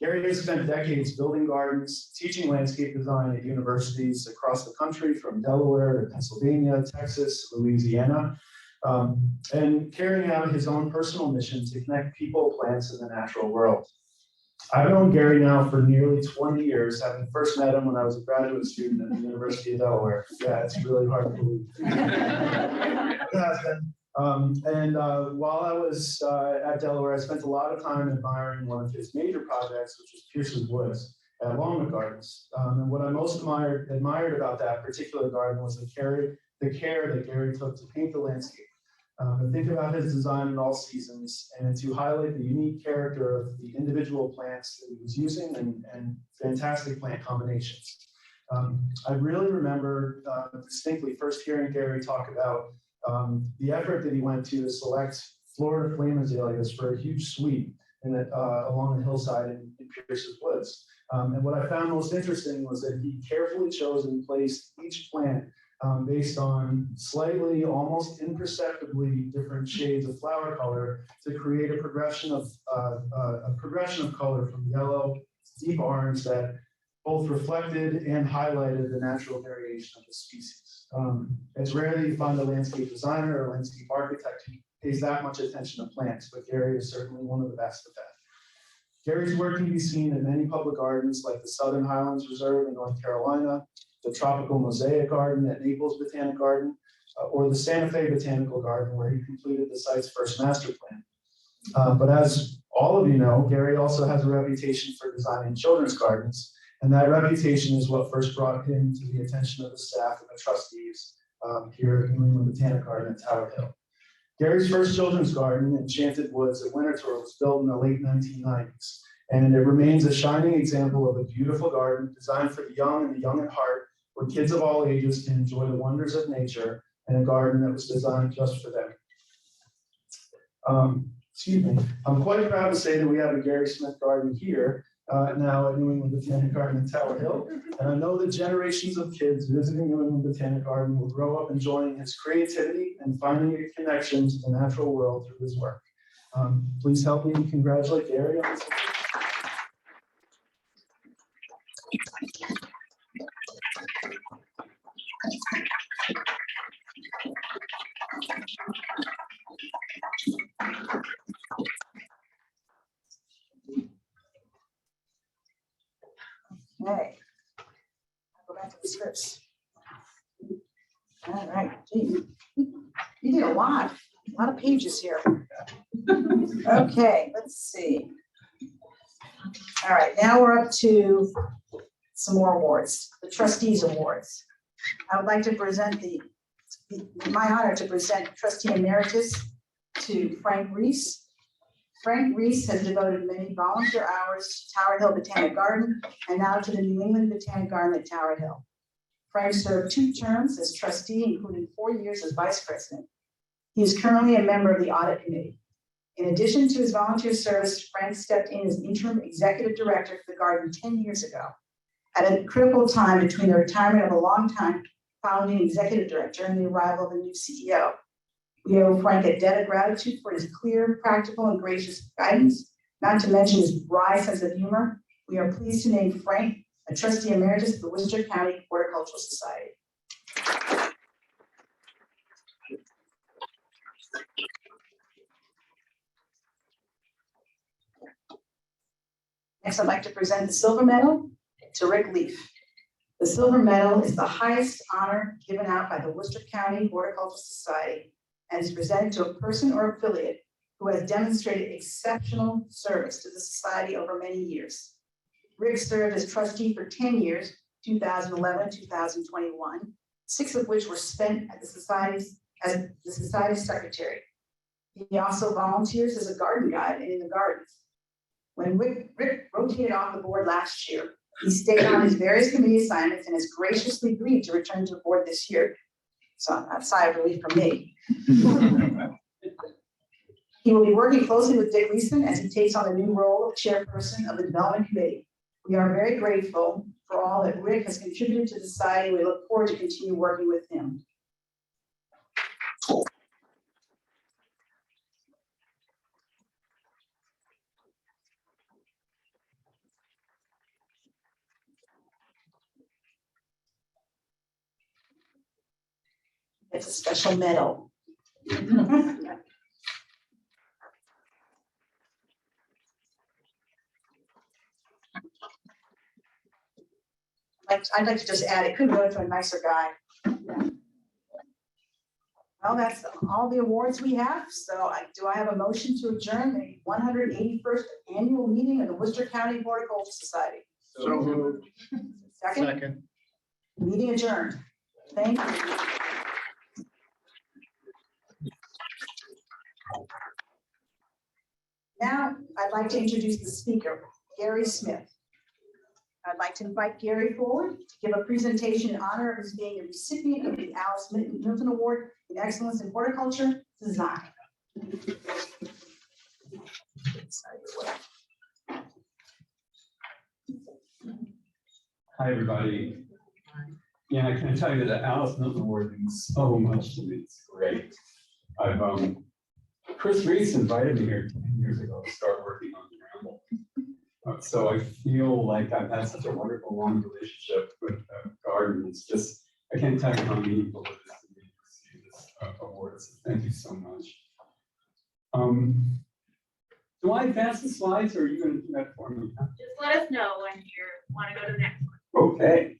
Gary has spent decades building gardens, teaching landscape design at universities across the country, from Delaware to Pennsylvania, Texas, Louisiana, and carrying out his own personal mission to connect people, plants, and the natural world. I've known Gary now for nearly 20 years, having first met him when I was a graduate student at the University of Delaware. Yeah, it's really hard to believe. It has been. While I was at Delaware, I spent a lot of time admiring one of his major projects, which was Pierce's Woods at Walnut Gardens. And what I most admired about that particular garden was the care that Gary took to paint the landscape. And think about his design in all seasons and to highlight the unique character of the individual plants that he was using and fantastic plant combinations. I really remember distinctly first hearing Gary talk about the effort that he went to select Florida flame azaleas for a huge suite along the hillside in Pierce's Woods. And what I found most interesting was that he carefully chose and placed each plant based on slightly, almost imperceptibly different shades of flower color to create a progression of color from yellow to deep orange that both reflected and highlighted the natural variation of the species. It's rare that you find a landscape designer or landscape architect who pays that much attention to plants, but Gary is certainly one of the best at that. Gary's work can be seen in many public gardens like the Southern Highlands Reserve in North Carolina, the Tropical Mosaic Garden at Naples Botanic Garden, or the Santa Fe Botanical Garden, where he completed the site's first master plan. But as all of you know, Gary also has a reputation for designing children's gardens, and that reputation is what first brought him to the attention of the staff and the trustees here at New England Botanic Garden at Tower Hill. Gary's first children's garden, Enchanted Woods at Winterthur, was built in the late 1990s, and it remains a shining example of a beautiful garden designed for the young and the young at heart, where kids of all ages can enjoy the wonders of nature, and a garden that was designed just for them. Excuse me. I'm quite proud to say that we have a Gary Smith garden here now at New England Botanic Garden in Tower Hill. And I know that generations of kids visiting New England Botanic Garden will grow up enjoying his creativity and finding a connection to the natural world through his work. Please help me congratulate Gary on this. Okay. I'll go back to the scripts. All right, gee, you did a lot of pages here. Okay, let's see. All right, now we're up to some more awards, the Trustees Awards. I would like to present my honor to present Trustee Emeritus to Frank Reese. Frank Reese has devoted many volunteer hours to Tower Hill Botanic Garden and now to the New England Botanic Garden at Tower Hill. Frank served 2 terms as trustee, including 4 years as vice president. He is currently a member of the audit committee. In addition to his volunteer service, Frank stepped in as interim executive director for the garden 10 years ago, at a critical time between the retirement of a longtime founding executive director and the arrival of a new CEO. We owe Frank a debt of gratitude for his clear, practical, and gracious guidance, not to mention his dry sense of humor. We are pleased to name Frank a trustee emeritus of the Worcester County Horticultural Society. Next, I'd like to present the Silver Medal to Rick Leaf. The Silver Medal is the highest honor given out by the Worcester County Horticultural Society and is presented to a person or affiliate who has demonstrated exceptional service to the society over many years. Rick served as trustee for 10 years, 2011, 2021, 6 of which were spent at the society's as the society's secretary. He also volunteers as a garden guide and in the gardens. When Rick rotated off the board last year, he stayed on his various committee assignments and has graciously agreed to return to the board this year. So a sigh of relief from me. He will be working closely with Dick Reese as he takes on the new role of chairperson of the Development Committee. We are very grateful for all that Rick has contributed to the society. We look forward to continue working with him. It's a special medal. I'd like to just add, it couldn't go to a nicer guy. Well, that's all the awards we have. So do I have a motion to adjourn the 181st annual meeting of the Worcester County Horticultural Society? So moved. Second, meeting adjourned. Thank you. Now, I'd like to introduce the speaker, Gary Smith. I'd like to invite Gary forward to give a presentation in honor of his being a recipient of the Alice Milton Award in Excellence in Horticulture Design. Hi, everybody. Yeah, I can tell you that Alice Milton Award means so much to me. It's great. I've Chris Reese invited me here 10 years ago to start working on the Ramble. So I feel like I've had such a wonderful long relationship with the garden. It's just, I can't tell you how meaningful it is to me to receive this award. So thank you so much. Do I advance the slides or are you going to do that for me? Just let us know when you want to go to the next one. Okay.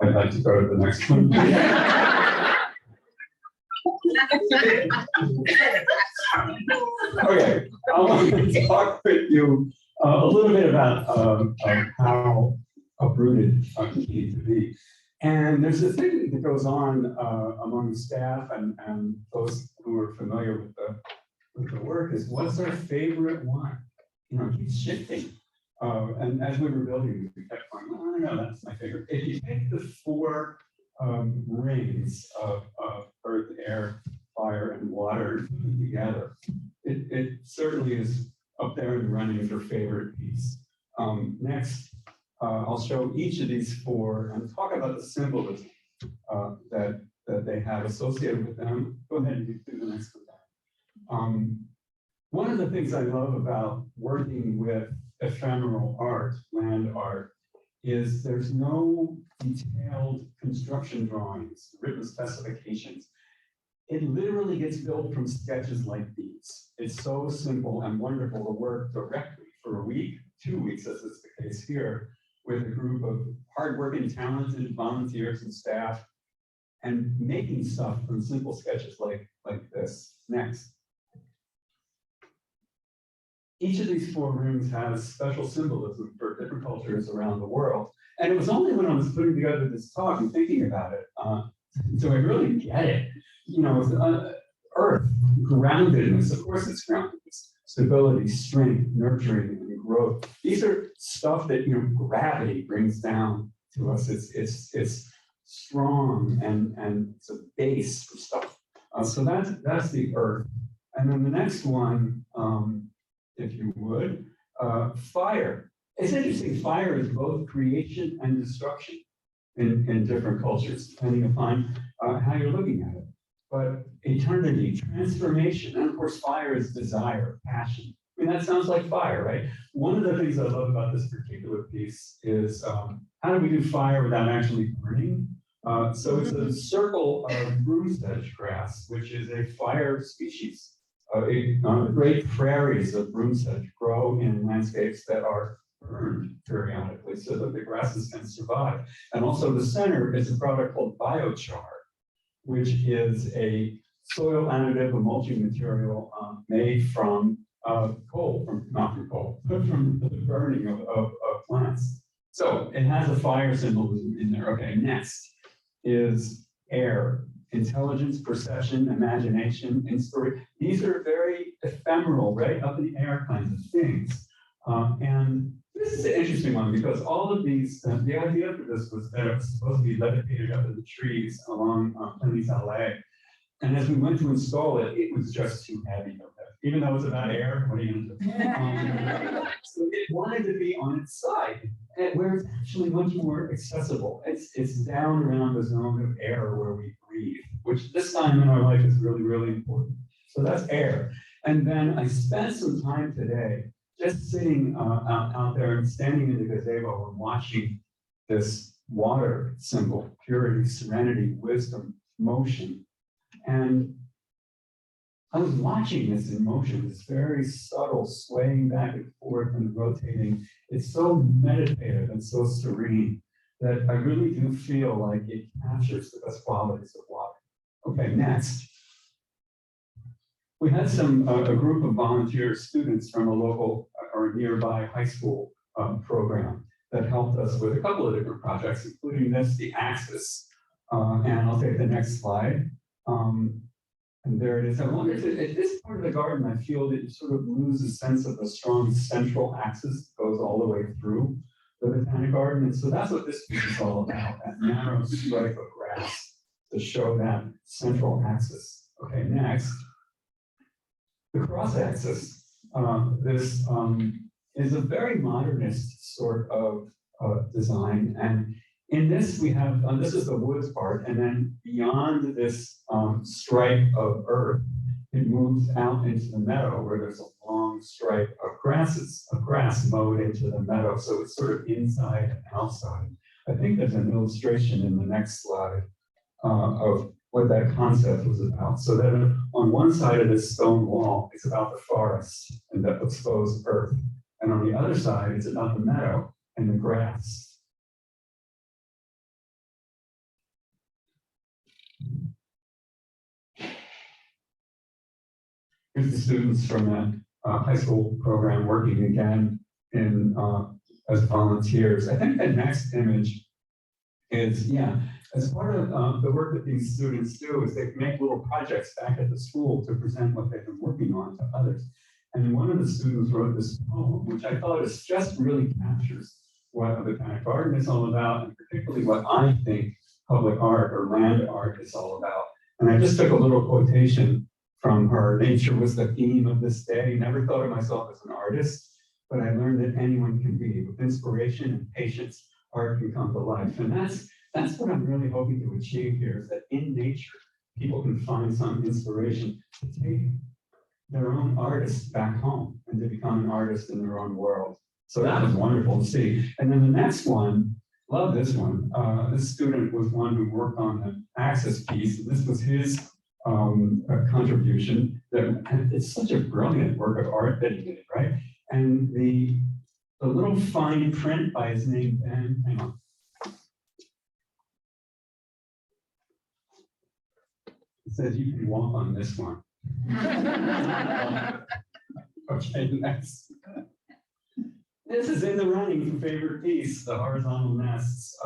I'd like to go to the next one. Okay, I want to talk with you a little bit about how uprooted it came to be. And there's a thing that goes on among the staff and those who are familiar with the work is what's our favorite one? You know, it keeps shifting. And as we were building, we kept going, oh, no, that's my favorite. If you take the four rings of earth, air, fire, and water together, it certainly is up there in the running for favorite piece. Next, I'll show each of these four and talk about the symbolism that they have associated with them. Go ahead and do the next one. One of the things I love about working with ephemeral art, land art, is there's no detailed construction drawings, written specifications. It literally gets built from sketches like these. It's so simple and wonderful to work directly for a week, 2 weeks, as is the case here, with a group of hardworking, talented volunteers and staff, and making stuff from simple sketches like this. Next. Each of these four rings has special symbolism for different cultures around the world. And it was only when I was putting together this talk and thinking about it, so I really get it. You know, earth, groundedness, of course it's groundedness, stability, strength, nurturing, and growth. These are stuff that, you know, gravity brings down to us. It's strong and it's a base for stuff. So that's the earth. And then the next one, if you would, fire. It's interesting, fire is both creation and destruction in different cultures, depending upon how you're looking at it. But eternity, transformation, and of course fire is desire, passion. I mean, that sounds like fire, right? One of the things I love about this particular piece is how do we do fire without actually burning? So it's a circle of broom sedge grass, which is a fire species. The great prairies of broom sedge grow in landscapes that are burned periodically so that the grasses can survive. And also the center is a product called biochar, which is a soil additive, a mulching material made from coal, not from coal, but from the burning of plants. So it has a fire symbolism in there. Okay, next is air. Intelligence, perception, imagination, inspiration. These are very ephemeral, right? Up in the air kinds of things. And this is an interesting one because all of these, the idea for this was that it was supposed to be levitated up in the trees along Plains LA. And as we went to install it, it was just too heavy. Even though it was about air, what are you going to do? So it wanted to be on its side, where it's actually much more accessible. It's down around the zone of air where we breathe, which this time in our life is really, really important. So that's air. And then I spent some time today just sitting out there and standing in the gazebo and watching this water symbol, purity, serenity, wisdom, motion. And I was watching this in motion, this very subtle swaying back and forth and rotating. It's so meditative and so serene that I really do feel like it captures the best qualities of water. Okay, next. We had a group of volunteer students from a local or nearby high school program that helped us with a couple of different projects, including this, the Axis. And I'll take the next slide. And there it is. I wonder if at this part of the garden, I feel that you sort of lose a sense of a strong central axis that goes all the way through the Botanic Garden. And so that's what this piece is all about, that narrow stripe of grass to show that central axis. Okay, next. The cross axis. This is a very modernist sort of design. And in this, we have, this is the woods part, and then beyond this stripe of earth, it moves out into the meadow where there's a long stripe of grass mowed into the meadow. So it's sort of inside and outside. I think there's an illustration in the next slide of what that concept was about. So that on one side of this stone wall, it's about the forest and the exposed earth. And on the other side, it's about the meadow and the grass. Here's the students from that high school program working again in as volunteers. I think the next image is, as part of the work that these students do is they make little projects back at the school to present what they've been working on to others. And one of the students wrote this poem, which I thought is just really captures what a botanic garden is all about, and particularly what I think public art or land art is all about. And I just took a little quotation from her. Nature was the theme of this day. Never thought of myself as an artist, but I learned that anyone can be. With inspiration and patience, art can come to life. And that's what I'm really hoping to achieve here, is that in nature, people can find some inspiration to take their own artist back home and to become an artist in their own world. So that was wonderful to see. And then the next one, love this one. This student was one who worked on the Axis piece. And this was his contribution. It's such a brilliant work of art that he did, right? And the little fine print by his name, Ben, hang on. It says you can walk on this one. Okay, next. This is in the running for favorite piece, the horizontal nests.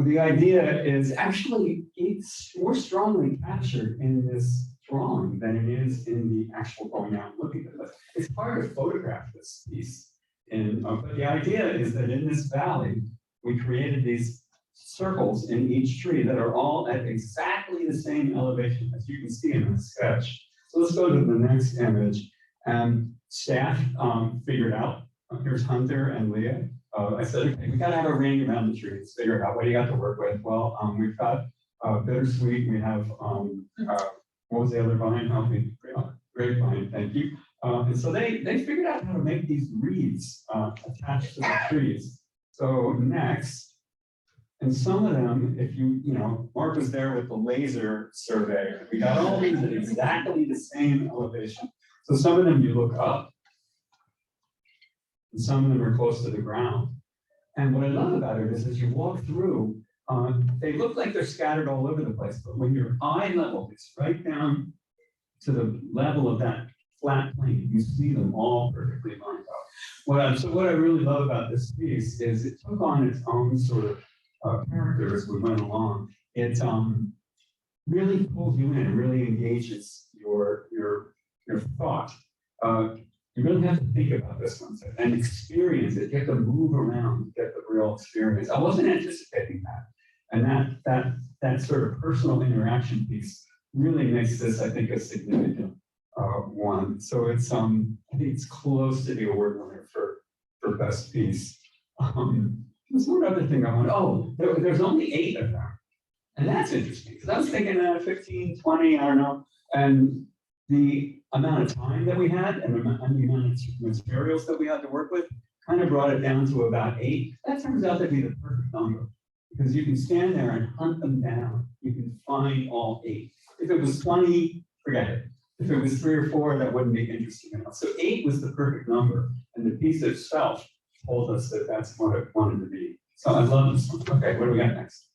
The idea is actually it's more strongly captured in this drawing than it is in the actual going out and looking at it. It's hard to photograph this piece. But the idea is that in this valley, we created these circles in each tree that are all at exactly the same elevation as you can see in the sketch. So let's go to the next image. Staff figured out, here's Hunter and Leah. I said, okay, we gotta have a ring around the trees, figure out what do you got to work with. Well, we've got bittersweet, we have, what was the other vine? Help me, grapevine, thank you. And so they figured out how to make these reeds attached to the trees. So next, and some of them, if you Mark was there with the laser surveyor. We got all these at exactly the same elevation. So some of them you look up, and some of them are close to the ground. And what I love about it is as you walk through, they look like they're scattered all over the place, but when your eye level is right down to the level of that flat plane, you see them all perfectly lined up. So what I really love about this piece is it took on its own sort of character as we went along. It really pulls you in, really engages your thought. You really have to think about this one and experience it. You have to move around, get the real experience. I wasn't anticipating that. And that sort of personal interaction piece really makes this, I think, a significant one. So it's I think it's close to the award winner for best piece. There's one other thing I want. There's only 8 of them. And that's interesting because I was thinking 15, 20, I don't know. And the amount of time that we had and the amount of materials that we had to work with kind of brought it down to about 8. That turns out to be the perfect number because you can stand there and hunt them down. You can find all 8. If it was 20, forget it. If it was 3 or 4, that wouldn't be interesting enough. So 8 was the perfect number, and the piece itself told us that that's what it wanted to be. So I love this one. Okay, what do we got next?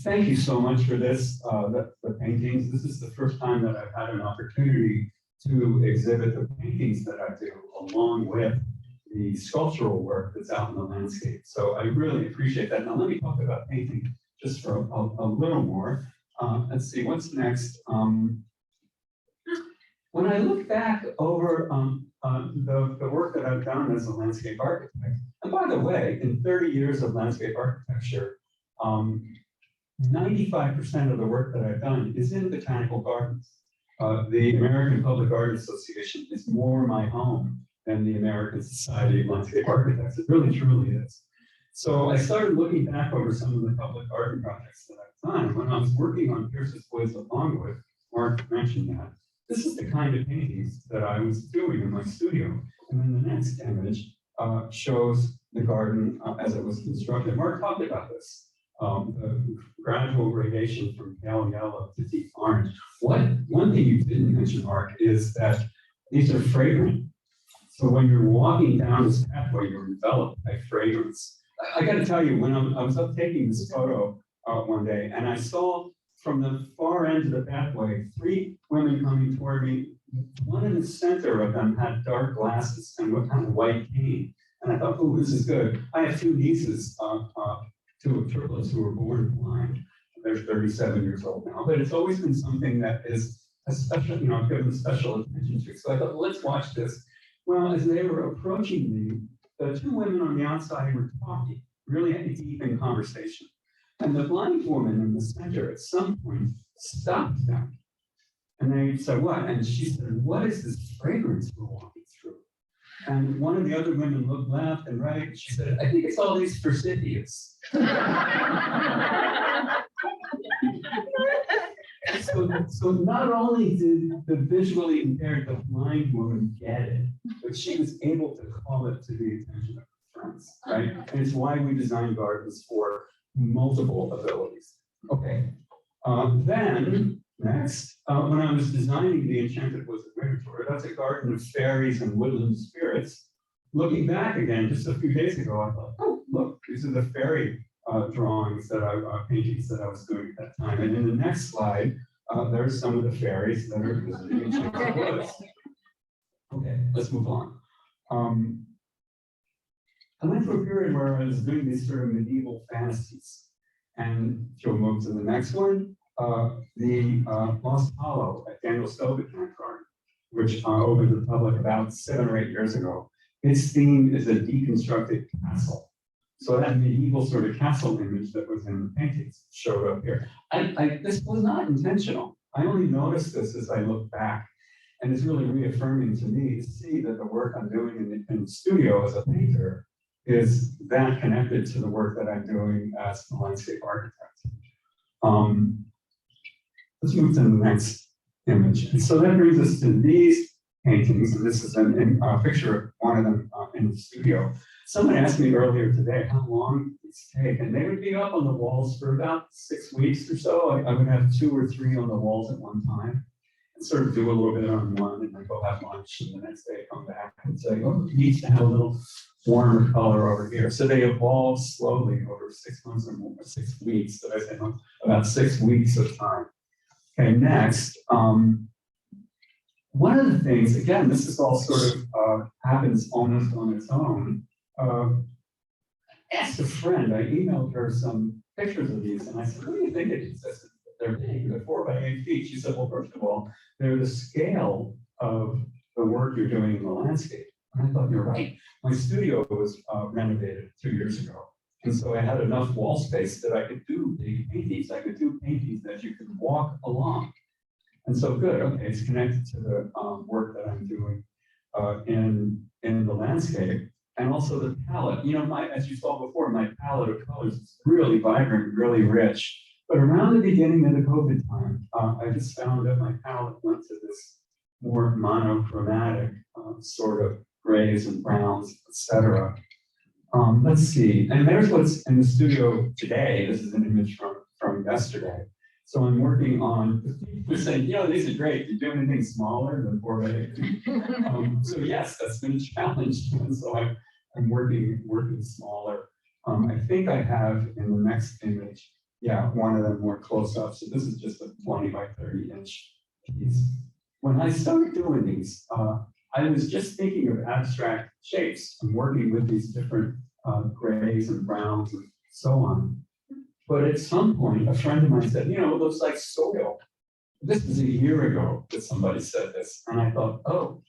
Thank you so much for this, the paintings. This is the first time that I've had an opportunity to exhibit the paintings that I do along with the sculptural work that's out in the landscape. So I really appreciate that. Now let me talk about painting just for a little more. Let's see, what's next? When I look back over the work that I've done as a landscape architect, and by the way, in 30 years of landscape architecture, 95% of the work that I've done is in botanical gardens. The American Public Garden Association is more my home than the American Society of Landscape Architects. It really, truly is. So I started looking back over some of the public garden projects that I've done. When I was working on Pierce's Woods at Longwood, Mark mentioned that. This is the kind of paintings that I was doing in my studio. And then the next image shows the garden as it was constructed. Mark talked about this, the gradual gradation from pale yellow to deep orange. One thing you didn't mention, Mark, is that these are fragrant. So when you're walking down this pathway, you're enveloped by fragrance. I got to tell you, when I was up taking this photo one day, and I saw from the far end of the pathway 3 women coming toward me. One in the center of them had dark glasses and what kind of white cane. And I thought, oh, this is good. I have 2 nieces, 2 of triplets who were born blind. They're 37 years old now, but it's always been something that is a special, I've given special attention to. So I thought, well, let's watch this. Well, as they were approaching me, the 2 women on the outside were talking, really deep in conversation. And the blind woman in the center at some point stopped them. And they said, what? And she said, what is this fragrance we're walking through? And one of the other women looked left and right. And she said, I think it's all these forsythias. So not only did the visually impaired, the blind woman get it, but she was able to call it to the attention of her friends, right? And it's why we design gardens for multiple abilities. Okay, then next, when I was designing the Enchanted Wizard, that's a garden of fairies and woodland spirits. Looking back again, just a few days ago, I thought, oh, look, these are the fairy drawings that paintings that I was doing at that time. And in the next slide, there's some of the fairies that are visiting Enchanted Woods. Okay, let's move on. I went through a period where I was doing these sort of medieval fantasies. And if you'll move to the next one, the Lost Hollow at Daniel Botanic Garden, which opened to the public about 7 or 8 years ago. Its theme is a deconstructed castle. So that medieval sort of castle image that was in the paintings showed up here. This was not intentional. I only noticed this as I look back. And it's really reaffirming to me to see that the work I'm doing in the studio as a painter is that connected to the work that I'm doing as a landscape architect. Let's move to the next image. And so that brings us to these paintings. And this is a picture of one of them in the studio. Someone asked me earlier today how long these take, and they would be up on the walls for about 6 weeks or so. I would have 2 or 3 on the walls at one time, and sort of do a little bit on one, and then go have lunch, and the next day come back and say, oh, it needs to have a little warmer color over here. So they evolve slowly over 6 months or more, 6 weeks. Did I say months? About 6 weeks of time. Okay, next. One of the things, again, this is all sort of happens almost on its own. I asked a friend, I emailed her some pictures of these, and I said, what do you think it is? I said, they're big, they're 4 by 8 feet. She said, well, first of all, they're the scale of the work you're doing in the landscape. And I thought, you're right. My studio was renovated 2 years ago. And so I had enough wall space that I could do big paintings. I could do paintings that you could walk along. And so good, okay, it's connected to the work that I'm doing in the landscape. And also the palette, as you saw before, my palette of colors is really vibrant, really rich. But around the beginning of the COVID time, I just found that my palette went to this more monochromatic sort of grays and browns, etc. Let's see, and there's what's in the studio today. This is an image from yesterday. So I'm working on, people are saying, these are great. You're doing anything smaller than 4 by 8. So yes, that's been a challenge. And so I'm working smaller. I think I have in the next image, one of them more close up. So this is just a 20 by 30 inch piece. When I started doing these, I was just thinking of abstract shapes and working with these different grays and browns and so on. But at some point, a friend of mine said, it looks like soil. This is a year ago that somebody said this. And I thought, oh,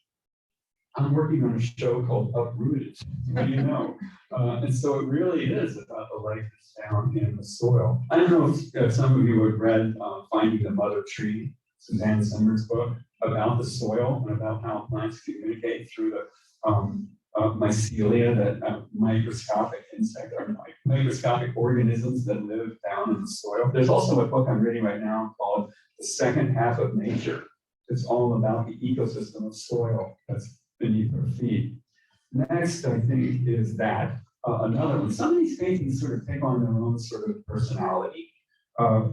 I'm working on a show called Uprooted. What do you know? And so it really is about the life that's down in the soil. I don't know if some of you have read Finding the Mother Tree, Suzanne Simard's book, about the soil and about how plants communicate through the mycelia, that microscopic insect or microscopic organisms that live down in the soil. There's also a book I'm reading right now called The Second Half of Nature. It's all about the ecosystem of soil that's beneath our feet. Next, I think, is that another one. Some of these paintings sort of take on their own sort of personality.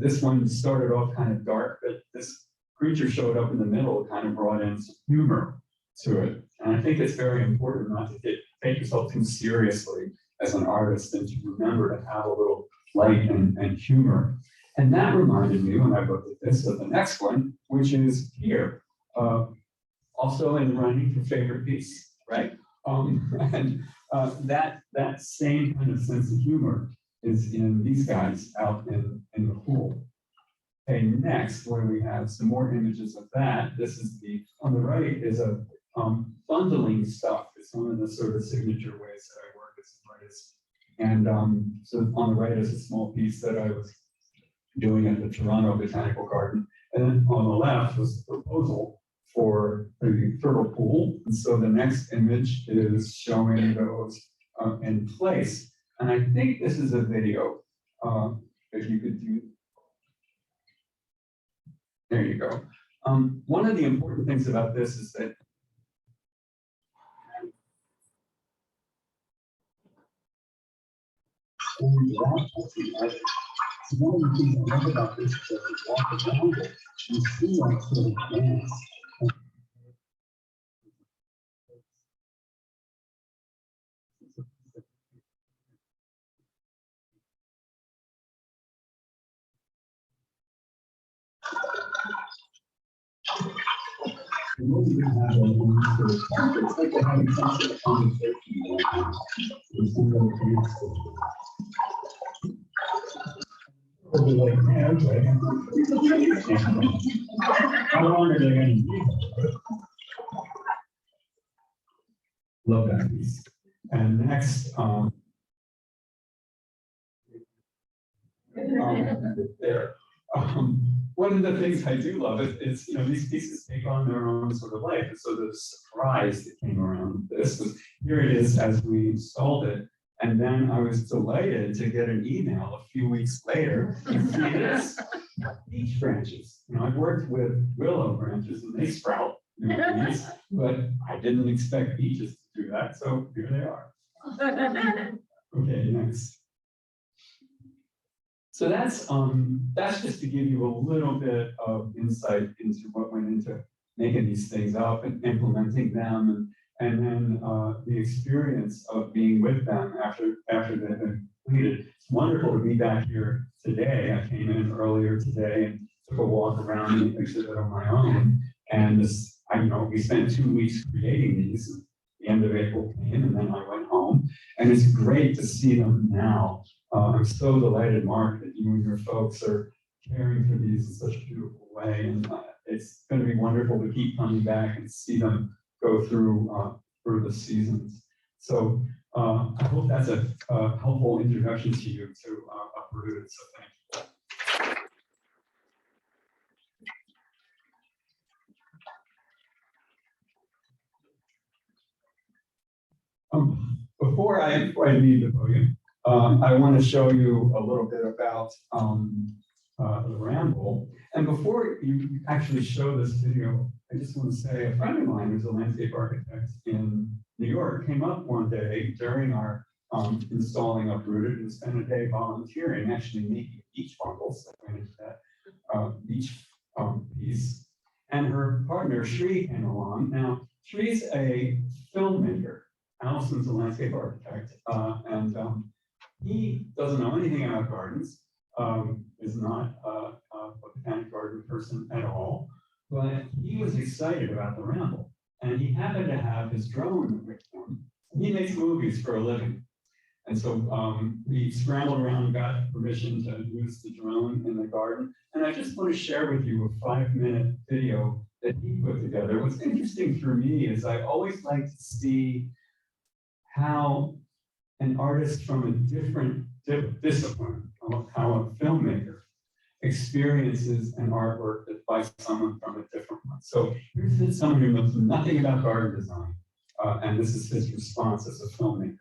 This one started off kind of dark, but this creature showed up in the middle, kind of brought in some humor to it. And I think it's very important not to take yourself too seriously as an artist and to remember to have a little light and humor. And that reminded me, when I looked at this, of the next one, which is here. Also in the running for favorite piece, right? That same kind of sense of humor is in these guys out in the pool. Okay, next, where we have some more images of that, this is on the right is a bundling stuff. It's one of the sort of signature ways that I work as an artist. And so on the right is a small piece that I was doing at the Toronto Botanical Garden. And then on the left was the proposal for the turtle pool. And so the next image is showing those in place. And I think this is a video, if you could do. There you go. One of the important things about this is that one of the things I love about this is that you walk around it, you see like sort of dance. Most of them have a one sort of talk. It's like they're having some sort of conversation right now. There's some little dance going on. They'll be like, yeah, okay. How long are they going to be? Love that piece. And next, there. One of the things I do love is these pieces take on their own sort of life. And so the surprise that came around this was, here it is as we installed it. And then I was delighted to get an email a few weeks later and see this, beech branches. I've worked with willow branches and they sprout, trees, but I didn't expect beeches to do that. So here they are. Okay, next. So that's just to give you a little bit of insight into what went into making these things up and implementing them, and then the experience of being with them after they've been completed. It's wonderful to be back here today. I came in earlier today and took a walk around the exhibit on my own, and we spent 2 weeks creating these. The end of April came, and then I went home, and it's great to see them now. I'm so delighted, Mark, that you and your folks are caring for these in such a beautiful way, and it's going to be wonderful to keep coming back and see them go through the seasons. So I hope that's a helpful introduction to you to Uprooted. So thank you. Before I leave the podium, I want to show you a little bit about the Ramble. And before you actually show this video, I just want to say a friend of mine who's a landscape architect in New York came up one day during our installing Uprooted and spent a day volunteering, actually making beach bundles. I went into that. beach piece. And her partner, Shirley, came along. Now, Shirley's a filmmaker. Allison's a landscape architect. And he doesn't know anything about gardens, is not a botanic garden person at all. But he was excited about the Ramble. And he happened to have his drone with him. He makes movies for a living. And so we scrambled around and got permission to use the drone in the garden. And I just want to share with you a 5-minute video that he put together. What's interesting for me is I always like to see how an artist from a different discipline, how a filmmaker experiences an artwork that by someone from a different one. So here's someone who knows nothing about garden design, and this is his response as a filmmaker.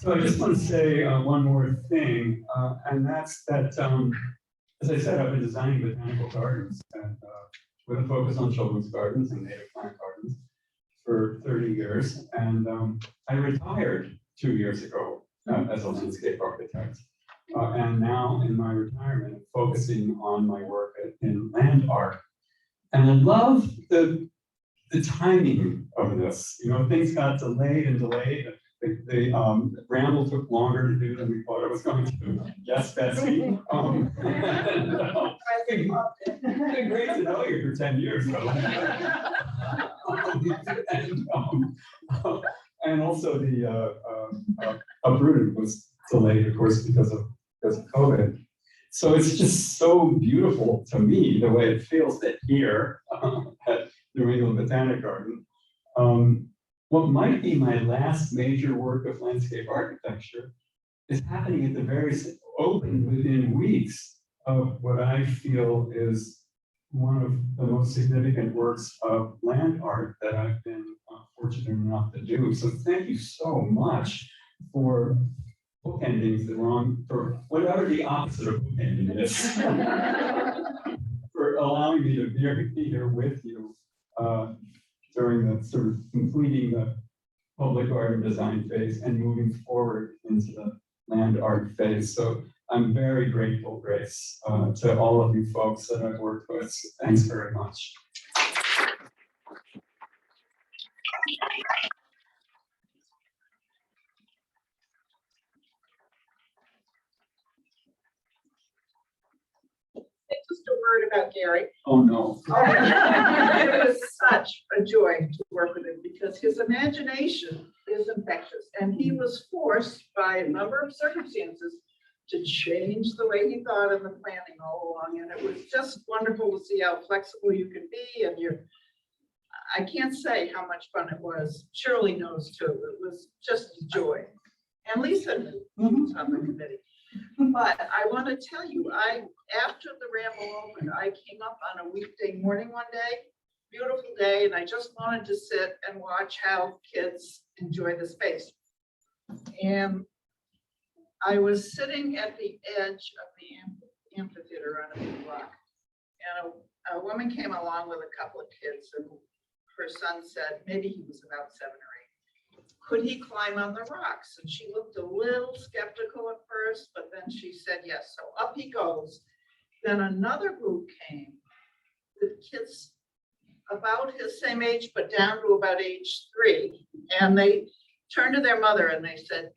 So I just want to say one more thing, and that's that, as I said, I've been designing botanical gardens and with a focus on children's gardens and native plant gardens for 30 years. And I retired 2 years ago as a landscape architect. And now in my retirement, I'm focusing on my work in land art. And I love the timing of this. You know, things got delayed and delayed. The Ramble took longer to do than we thought it was going to. Yes, Betsy. It's been great to know you for 10 years, though. And also the uprooted was delayed, of course, because of COVID. So it's just so beautiful to me, the way it feels that here at New England Botanic Garden, what might be my last major work of landscape architecture is happening at the very open within weeks of what I feel is one of the most significant works of land art that I've been fortunate enough to do. So thank you so much for bookending the wrong, for whatever the opposite of bookending is, for allowing me to be here with you during the sort of completing the public garden design phase and moving forward into the land art phase. So I'm very grateful, Grace, to all of you folks that I've worked with. Thanks very much. Just a word about Gary. Oh, no. It was such a joy to work with him because his imagination is infectious and he was forced by a number of circumstances to change the way he thought in the planning all along. And it was just wonderful to see how flexible you can be. And I can't say how much fun it was. Shirley knows too. It was just a joy. And Lisa knew who was on the committee. But I want to tell you, after the Ramble opened, I came up on a weekday morning one day, beautiful day, and I just wanted to sit and watch how kids enjoy the space. And I was sitting at the edge of the amphitheater on a big rock, and a woman came along with a couple of kids, and her son said, maybe he was about 7 or 8. Could he climb on the rocks? And she looked a little skeptical at first, but then she said yes. So up he goes. Then another group came, the kids about his same age, but down to about age 3. And they turned to their mother and they said,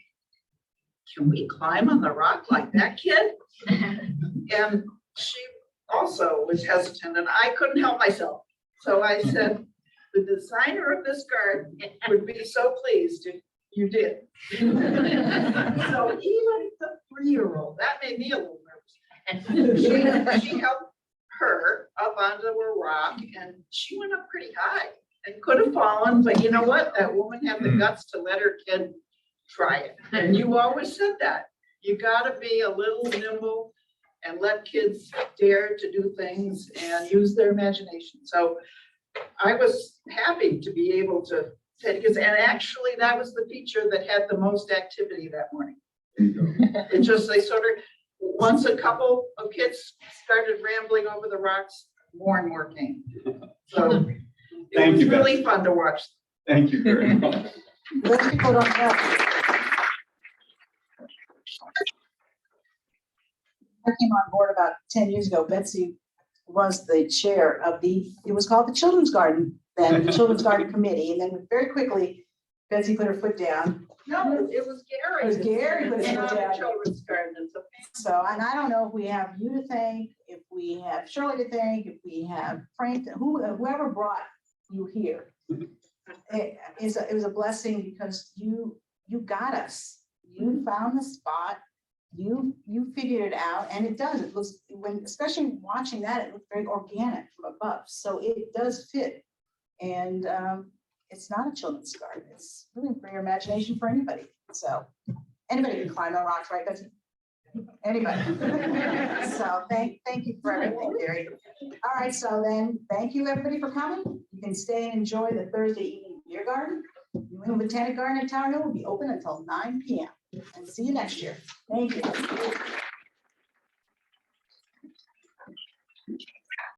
can we climb on the rock like that kid? And she also was hesitant and I couldn't help myself. So I said, the designer of this garden would be so pleased if you did. So even the 3-year-old, that made me a little nervous. She helped her up onto a rock and she went up pretty high and could have fallen, but you know what? That woman had the guts to let her kid try it. And you always said that. You gotta be a little nimble and let kids dare to do things and use their imagination. So I was happy to be able to say, because, and actually that was the feature that had the most activity that morning. It just, they sort of, once a couple of kids started rambling over the rocks, more and more came. So it was really fun to watch. Thank you very much. Most people don't know. I came on board about 10 years ago. Betsy was the chair of it was called the Children's Garden, then the Children's Garden Committee. And then very quickly, Betsy put her foot down. No, it was Gary. It was Gary put his foot down. Children's Garden. So, and I don't know if we have you to thank, if we have Shirley to thank, if we have Frank, whoever brought you here. It was a blessing because you got us. You found the spot. You figured it out, and it does. It looks, especially watching that, it looks very organic from above. So it does fit, and it's not a children's garden. It's really for your imagination for anybody. So anybody can climb on rocks, right? That's anybody. So thank you for everything, Gary. All right, so then thank you everybody for coming. You can stay and enjoy the Thursday evening beer garden. New England Botanic Garden in Tower Hill will be open until 9 p.m. and see you next year. Thank you.